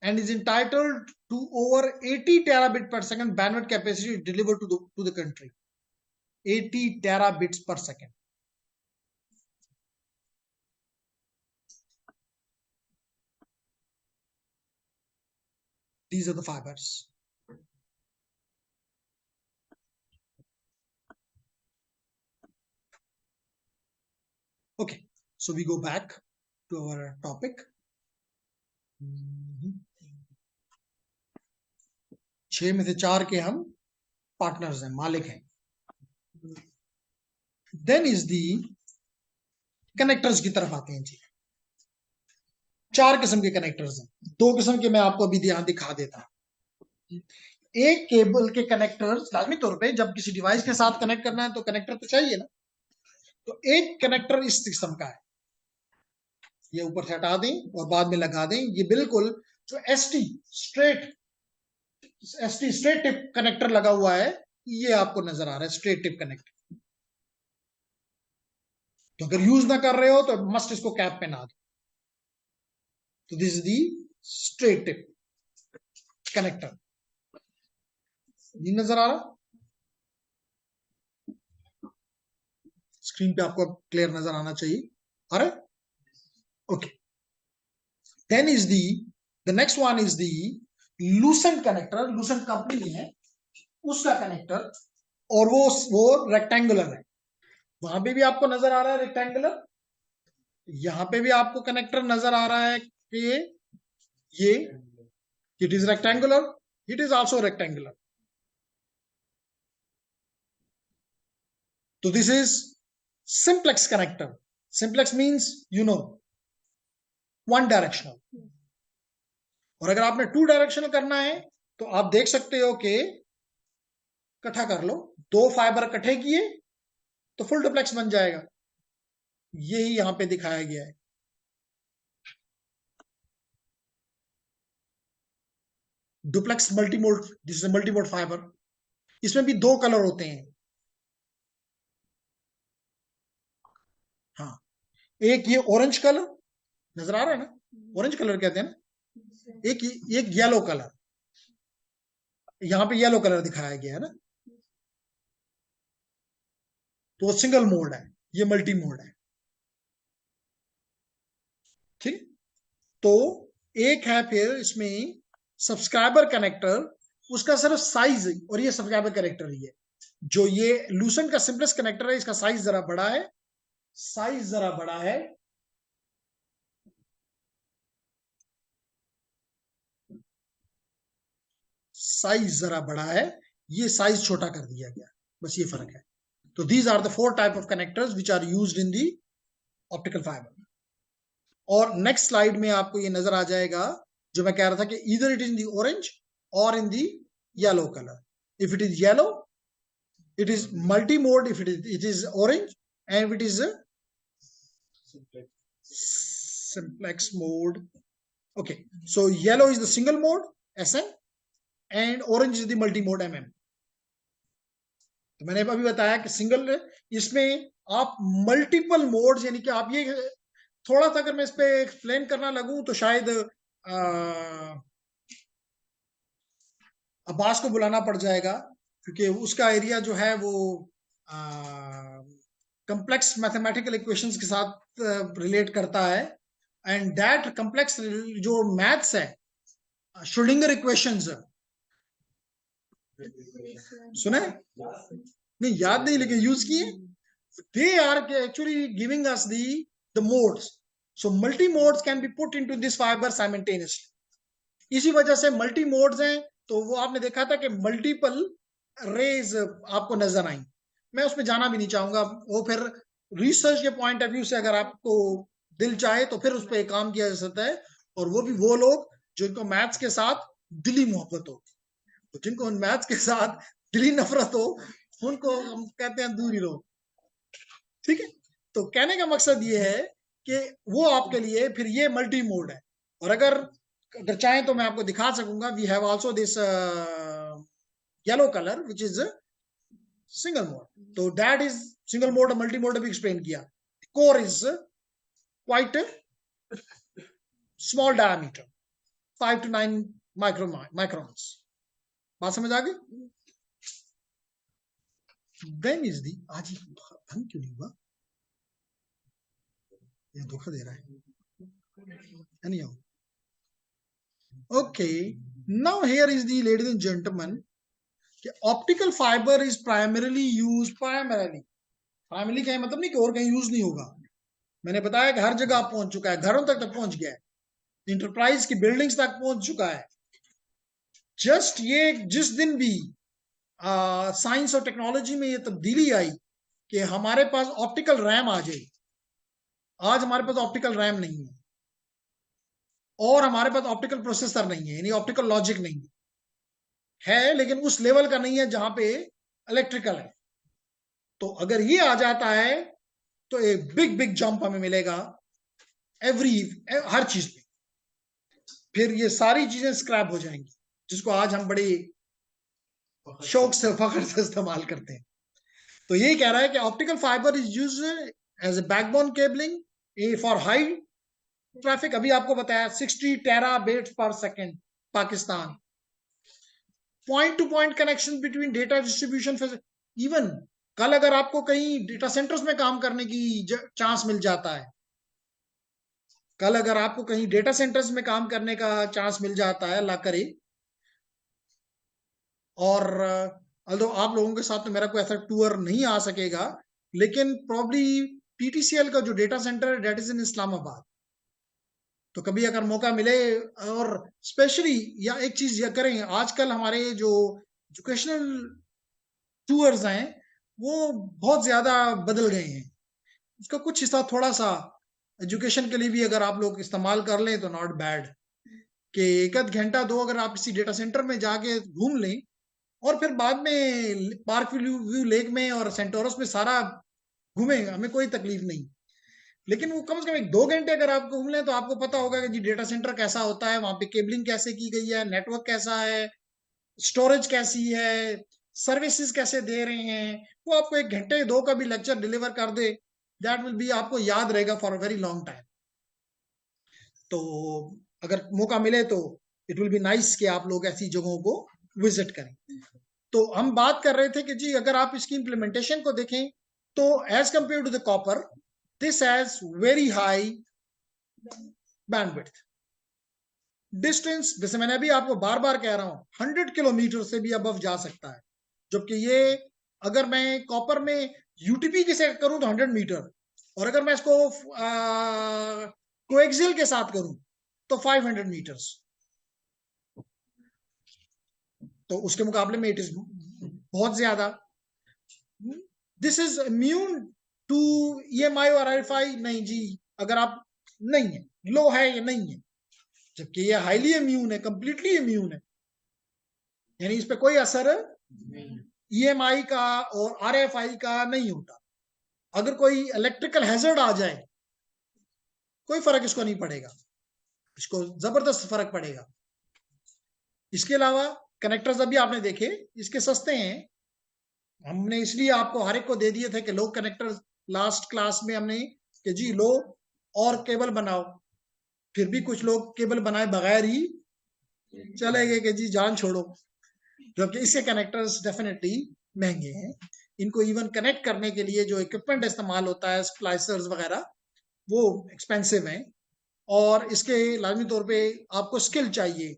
and is entitled to over 80 terabit per second bandwidth capacity delivered to the country. 80 terabits per second. These are the fibers. Okay, so we go back to our topic. 6 में से 4 के हम partners हैं, मालिक हैं। Then is the connectors की तरफ आते हैं जी। 4 किस्म के कनेक्टर्स हैं, 2 किस्म के मैं आपको अभी ध्यान दिखा देता हूं। एक केबल के कनेक्टर्स लाजमी तौर पे जब किसी डिवाइस के साथ कनेक्ट करना है तो कनेक्टर तो चाहिए ना। तो एक कनेक्टर इस किस्म का है, ये ऊपर से हटा दें और बाद में लगा दें। ये बिल्कुल जो ST स्ट्रेट टिप कनेक्टर लगा हुआ है, ये आपको नजर आ रहा है, स्ट्रेट टिप कनेक्टर। तो अगर यूज ना कर रहे हो तो मस्ट इसको कैप पे ना दो। तो this is the straight tip connector. नजर आ रहा स्क्रीन पे आपको क्लियर नजर आना चाहिए। अरे okay, then is the next one is the Lucent connector. Lucent company है उसका कनेक्टर, और वो रेक्टेंगुलर है। वहां पे भी आपको नजर आ रहा है रेक्टेंगुलर, यहां पे भी आपको कनेक्टर नजर आ रहा है कि ये it is rectangular, it is also rectangular. तो this is simplex connector. Simplex means you know one directional, और अगर आपने टू डायरेक्शनल करना है तो आप देख सकते हो कि इकट्ठा कर लो, दो फाइबर इकट्ठे किए तो फुल डुप्लेक्स बन जाएगा। यही यहां पे दिखाया गया है। Duplex multimode, this is multimode fibre. इसमें भी दो कलर होते हैं। हाँ, एक ये ऑरेंज कलर नजर आ रहा है ना, ऑरेंज कलर कहते हैं ना, एक येलो कलर, यहां पे येलो कलर दिखाया गया है ना, तो वो सिंगल मोड है, ये मल्टी मोड है। ठीक, तो एक है फिर इसमें सब्सक्राइबर कनेक्टर, उसका सिर्फ साइज, और ये सब्सक्राइबर कनेक्टर ही है। जो ये लूसेंट का सिंपलेस्ट कनेक्टर है, इसका साइज जरा बड़ा है, साइज जरा बड़ा है। साइज जरा बड़ा है, ये साइज छोटा कर दिया गया, बस ये फर्क है। तो these are the 4 type of connectors which are used in the optical fibre. और नेक्स्ट स्लाइड में आपको ये नजर आ जाएगा जो मैं कह रहा था कि either it is in the orange और in the yellow colour. If it is yellow it is multi-mode, if it is orange, and if it is a simplex mode. Okay, so yellow is the single mode SN and orange is the multi-mode MM. तो मैंने अभी बताया कि single, इसमें आप multiple modes, यानी कि आप ये थोड़ा सा अगर मैं इस पे एक्सप्लेन करना लगूं तो शायद अब्बास को बुलाना पड़ जाएगा, क्योंकि उसका एरिया जो है वो कम्प्लेक्स मैथमेटिकल इक्वेशंस के साथ रिलेट करता है, एंड दैट कम्प्लेक्स जो मैथ्स है, श्रोडिंगर इक्वेशंस, सुने नहीं, याद नहीं लेकिन यूज किए, they are actually giving us the modes. So multi modes can be put into this fibre simultaneously. इसी वजह से मल्टी मोड्स हैं, तो वो आपने देखा था कि मल्टीपल रेज आपको नजर आई। मैं उसमें जाना भी नहीं चाहूंगा, वो फिर रिसर्च के पॉइंट ऑफ व्यू से अगर आपको दिल चाहे तो फिर उस पर काम किया जा सकता है, और वो भी वो लोग जिनको मैथ्स के साथ दिली मोहब्बत हो, तो जिनको मैथ्स के साथ दिली नफरत हो उनको हम कहते हैं दूर ही रहो। ठीक है, तो कहने का मकसद ये है कि वो आपके लिए फिर ये मल्टी मोड है। और अगर चाहें तो मैं आपको दिखा सकूंगा, we have also this yellow colour which is single mode. तो that is single mode, multi mode भी एक्सप्लेन किया। Core is quite small diameter, 5 to 9 microns. बात समझ आ गई? देन इज दी, आज बंद क्यों नहीं हुआ, ये धोखा दे रहा है। anyhow, okay, now here is the, ladies and gentlemen, कि optical fibre is primarily use, primarily क्या मतलब नहीं कि और कहीं यूज नहीं होगा। मैंने बताया कि हर जगह पहुंच चुका है, घरों तक पहुंच गया है, इंटरप्राइज की बिल्डिंग्स तक पहुंच चुका है। जस्ट ये जिस दिन भी साइंस और टेक्नोलॉजी में ये तब्दीली आई कि हमारे पास ऑप्टिकल रैम आ जाए, आज हमारे पास ऑप्टिकल रैम नहीं है, और हमारे पास ऑप्टिकल प्रोसेसर नहीं है, यानी ऑप्टिकल लॉजिक नहीं है, लेकिन उस लेवल का नहीं है जहां पे इलेक्ट्रिकल है। तो अगर ये आ जाता है तो एक बिग बिग जंप हमें मिलेगा हर चीज पे। फिर ये सारी चीजें स्क्रैप हो जाएंगी, जिसको आज हम बड़े शौक से, फख्र से इस्तेमाल करते हैं। तो यही कह रहा है कि optical fibre is used as a backbone cabling for high traffic अभी आपको बताया 60 terabytes per second Pakistan. Point to point connection between data distribution. Even कल अगर आपको कहीं डेटा सेंटर्स में काम करने की चांस मिल जाता है, कल अगर आपको कहीं डेटा सेंटर्स में काम करने का चांस मिल जाता है, अल्लाह करे, और आप लोगों के साथ तो मेरा कोई ऐसा टूर नहीं आ सकेगा, लेकिन प्रॉब्ली पीटीसीएल का जो डेटा सेंटर है दैट इज इन इस्लामाबाद। तो कभी अगर मौका मिले, और स्पेशली या एक चीज यह करें, आजकल हमारे जो एजुकेशनल टूर्स हैं वो बहुत ज्यादा बदल गए हैं। उसका कुछ हिस्सा थोड़ा सा एजुकेशन के लिए भी अगर आप लोग इस्तेमाल कर लें तो नॉट बैड, कि एक आध घंटा दो अगर आप किसी डेटा सेंटर में जाके घूम लें, और फिर बाद में पार्क व्यू लेक में और सेंटोरस में सारा घूमेंगे, हमें कोई तकलीफ नहीं। लेकिन वो कम से कम 1-2 घंटे अगर आप घूम लें तो आपको पता होगा कि जी डेटा सेंटर कैसा होता है, वहां पे केबलिंग कैसे की गई है, नेटवर्क कैसा है, स्टोरेज कैसी है, सर्विसेज कैसे दे रहे हैं। वो आपको 1 घंटे 2 का भी लेक्चर डिलीवर कर दे, दैट विल बी, आपको याद रहेगा for a very long time. तो अगर मौका मिले तो इट विल बी नाइस कि आप लोग ऐसी जगहों को विजिट करें। तो हम बात कर रहे थे कि जी अगर आप इसकी इंप्लीमेंटेशन को देखें तो as compare to the copper, this has very high bandwidth. Distance, जैसे मैंने अभी आपको बार बार कह रहा हूं, 100 किलोमीटर से भी अबव जा सकता है, जबकि ये अगर मैं कॉपर में यूटीपी के से करूं तो 100 मीटर, और अगर मैं इसको कोएक्सियल के साथ करूं तो 500 मीटर्स। तो उसके मुकाबले में इट इज बहुत ज्यादा। This is immune to EMI और RFI नहीं जी, अगर आप नहीं है, लो है या नहीं है, जबकि ये हाईली इम्यून है, कंप्लीटली इम्यून है, यानी इस पे कोई असर EMI का और RFI का नहीं होता। अगर कोई इलेक्ट्रिकल हैजर्ड आ जाए कोई फर्क इसको नहीं पड़ेगा, इसको जबरदस्त फर्क पड़ेगा। इसके अलावा कनेक्टर्स अभी आपने देखे, इसके सस्ते हैं, हमने इसलिए आपको हर एक को दे दिए थे कि लो कनेक्टर, लास्ट क्लास में हमने कि जी लो और केबल बनाओ, फिर भी कुछ लोग केबल बनाए बगैर ही चले गए कि जी जान छोड़ो, जबकि इसके कनेक्टर्स डेफिनेटली महंगे हैं। इनको इवन कनेक्ट करने के लिए जो इक्विपमेंट इस्तेमाल होता है, स्प्लाइसर्स वगैरह, वो एक्सपेंसिव हैं, और इसके लाजमी तौर पे आपको स्किल चाहिए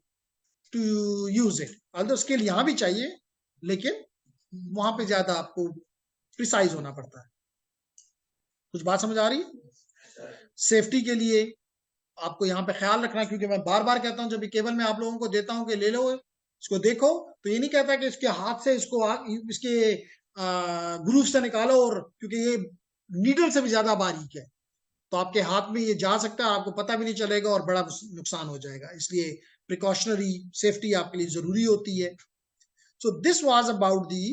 to use it. Although skill यहाँ भी चाहिए, लेकिन वहां पे ज्यादा आपको प्रिसाइज होना पड़ता है। कुछ बात समझ आ रही है? सेफ्टी के लिए आपको यहाँ पे ख्याल रखना, क्योंकि मैं बार बार कहता हूँ जब केबल में आप लोगों को देता हूँ कि ले लो इसको देखो, तो ये नहीं कहता कि इसके हाथ से इसको इसके ग्रूव से निकालो, और क्योंकि ये नीडल से भी ज्यादा बारीक है तो आपके हाथ में ये जा सकता है, आपको पता भी नहीं चलेगा और बड़ा नुकसान हो जाएगा। इसलिए प्रिकॉशनरी सेफ्टी आपके लिए जरूरी होती है। So this was about the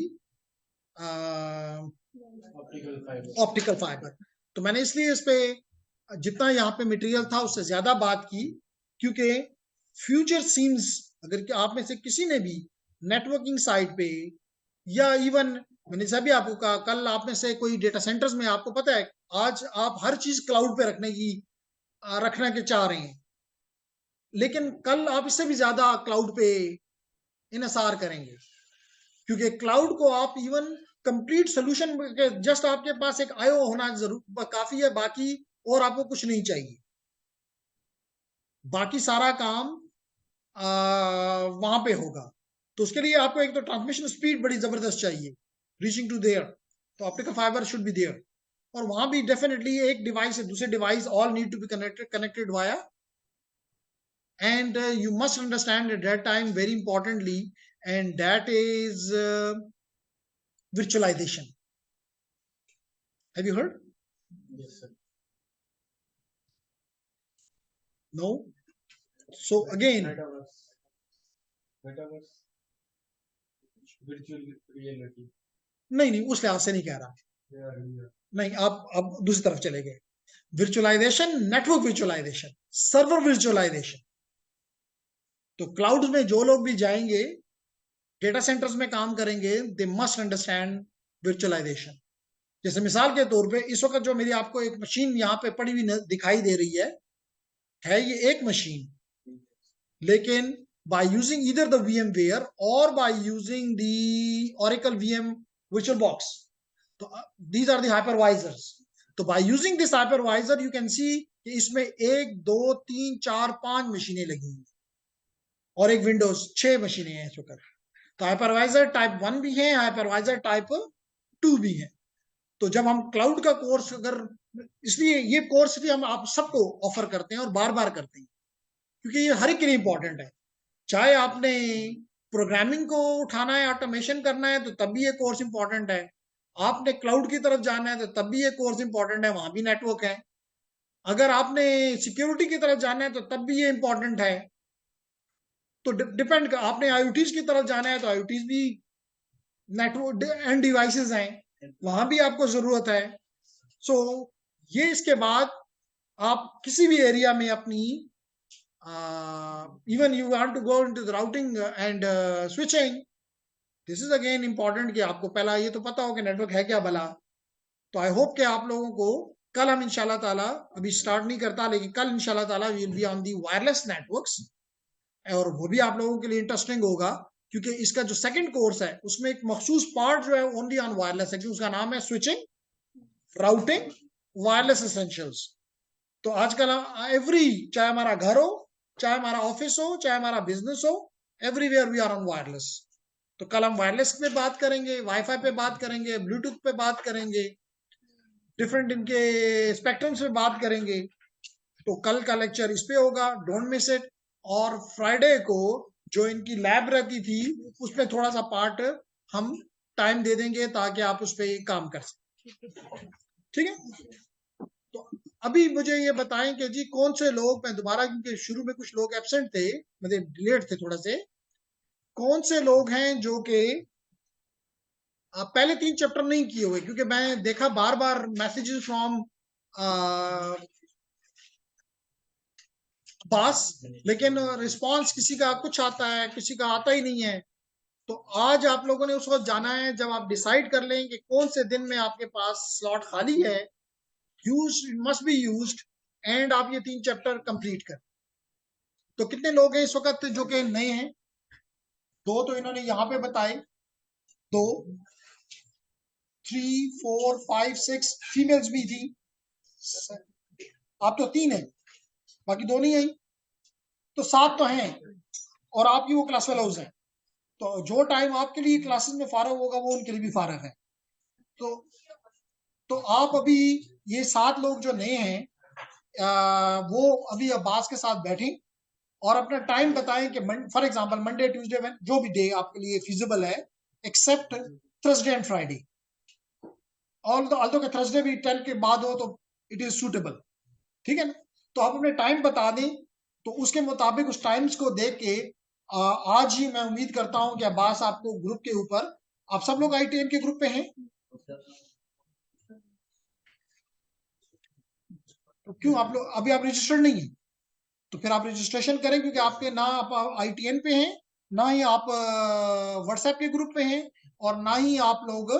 optical fibre. तो मैंने इसलिए इस पे जितना यहाँ पे मटेरियल था उससे ज्यादा बात की, क्योंकि फ्यूचर सीम्स, अगर आप में से किसी ने भी नेटवर्किंग साइड पे, या इवन मैंने जैसा भी आपको कहा, कल आप में से कोई डेटा सेंटर्स में, आपको पता है आज आप हर चीज क्लाउड पे रखने के चाह रहे हैं, लेकिन कल आप इससे भी ज्यादा क्लाउड पे इन्हिसार करेंगे, क्योंकि क्लाउड को आप इवन कंप्लीट सोल्यूशन, जस्ट आपके पास एक IO होना जरूर काफी है, बाकी और आपको कुछ नहीं चाहिए, बाकी सारा काम वहां पे होगा। तो उसके लिए आपको एक तो ट्रांसमिशन स्पीड बड़ी जबरदस्त चाहिए, रीचिंग टू देयर, तो optical fibre should be there. और वहां भी डेफिनेटली एक डिवाइस से दूसरे device all need to be connected via, and you must understand at that time very importantly, and that is virtualization. Have you heard?
Yes, sir.
No. So again,
Metaverse, virtual reality.
नहीं उस लिहाज से नहीं कह रहा, नहीं, आप अब दूसरी तरफ चले गए। virtualization, network virtualization, server virtualization। तो क्लाउड में जो लोग भी जाएंगे, डेटा सेंटर्स में काम करेंगे, दे मस्ट अंडरस्टैंड virtualization। जैसे मिसाल के तौर पे इस वक्त जो मेरी आपको एक मशीन यहाँ पे पड़ी हुई दिखाई दे रही है, है ये एक मशीन, लेकिन by using either the VMware or by using the Oracle VM VirtualBox, तो these are the hypervisors. तो by using this hypervisor you can see कि इसमें 1 2 3 4 5 मशीनें लगी हैं और एक विंडोज 6 मशीनें हैं इस वक्त। तो हाइपरवाइजर टाइप 1 भी है, हाइपरवाइजर टाइप 2 भी है। तो जब हम क्लाउड का कोर्स अगर, इसलिए ये कोर्स भी हम आप सबको ऑफर करते हैं और बार बार करते हैं, क्योंकि ये हर एक के लिए इंपॉर्टेंट है। चाहे आपने प्रोग्रामिंग को उठाना है, ऑटोमेशन करना है, तो तब भी ये कोर्स इंपॉर्टेंट है। आपने क्लाउड की तरफ जाना है तो तब भी ये कोर्स इंपॉर्टेंट है, वहां भी नेटवर्क है। अगर आपने सिक्योरिटी की तरफ जाना है तो तब भी ये इंपॉर्टेंट है। तो डिपेंड, आपने आईओटीज की तरफ जाना है तो आईओटीज भी नेटवर्क एंड डिवाइसेस हैं, वहां भी आपको जरूरत है। सो ये इसके बाद आप किसी भी एरिया में अपनी even you want to go into the routing and switching, this is again important कि आपको पहला ये तो पता हो कि नेटवर्क है क्या भला। तो आई होप कि आप लोगों को कल हम इंशाल्लाह ताला, अभी स्टार्ट नहीं करता लेकिन कल इंशाल्लाह ताला we will be on the wireless networks, और वो भी आप लोगों के लिए इंटरेस्टिंग होगा, क्योंकि इसका जो सेकंड कोर्स है उसमें एक मखसूस पार्ट जो है ओनली ऑन वायरलेस है, उसका नाम है स्विचिंग, राउटिंग, वायरलेस एसेंशियल्स। तो आजकल एवरी, चाहे हमारा घर हो, चाहे हमारा ऑफिस हो, चाहे हमारा बिजनेस हो, everywhere we are on wireless. तो कल हम वायरलेस पे बात करेंगे, वाईफाई पे बात करेंगे, ब्लूटूथ पे बात करेंगे, डिफरेंट इनके स्पेक्ट्रम्स पे बात करेंगे। तो कल का लेक्चर इस पे होगा, डोंट मिस इट। और फ्राइडे को जो इनकी लैब रहती थी उसमें थोड़ा सा पार्ट हम टाइम दे देंगे ताकि आप उस पर काम कर सकें, ठीक है। तो अभी मुझे ये बताएं कि जी कौन से लोग, मैं दोबारा, क्योंकि शुरू में कुछ लोग एब्सेंट थे, मतलब डिलेट थे थोड़ा से, कौन से लोग हैं जो कि पहले 3 चैप्टर नहीं किए हुए, क्योंकि मैं देखा बार बार मैसेजेस फ्रॉम पास, लेकिन रिस्पांस किसी का कुछ आता है, किसी का आता ही नहीं है। तो आज आप लोगों ने उस वक्त जाना है जब आप डिसाइड कर लें कि कौन से दिन में आपके पास स्लॉट खाली है, use must be used, and आप ये 3 चैप्टर कंप्लीट कर। तो कितने लोग हैं इस वक्त जो कि नए हैं? 2 तो इन्होंने यहाँ पे बताए, 2 3 4 5 6 फीमेल्स भी थी, आप तो 3 हैं, बाकी 2 नहीं आई, तो 7 तो हैं, और आपकी वो क्लास फेलोज हैं। तो जो टाइम आपके लिए क्लासेस में फारग होगा वो उनके लिए भी फारग है। तो आप अभी ये 7 लोग जो नए हैं, वो अभी अब्बास के साथ बैठें और अपना टाइम बताएं कि फॉर एग्जांपल मंडे, ट्यूसडे, जो भी डे आपके लिए फिजिबल है, except Thursday and Friday. Although कि थर्सडे भी 10 के बाद हो तो इट इज सूटेबल, ठीक है ना। तो आप अपने टाइम बता दें, तो उसके मुताबिक उस टाइम्स को देख के आज ही मैं उम्मीद करता हूं कि अब्बास आपको ग्रुप के ऊपर, आप सब लोग ITN के ग्रुप पे हैं, तो क्यों आप लोग अभी आप रजिस्टर्ड नहीं है? तो फिर आप रजिस्ट्रेशन करें, क्योंकि आपके ना आप ITN पे हैं, ना ही आप व्हाट्सएप के ग्रुप पे हैं, और ना ही आप लोग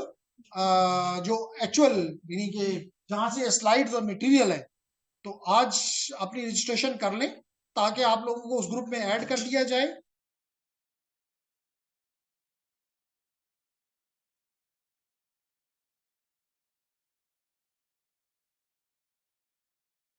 जो एक्चुअल यानी कि जहां से स्लाइड्स और मटेरियल है। तो आज अपनी रजिस्ट्रेशन कर लें ताकि आप लोगों को उस ग्रुप में ऐड कर दिया जाए,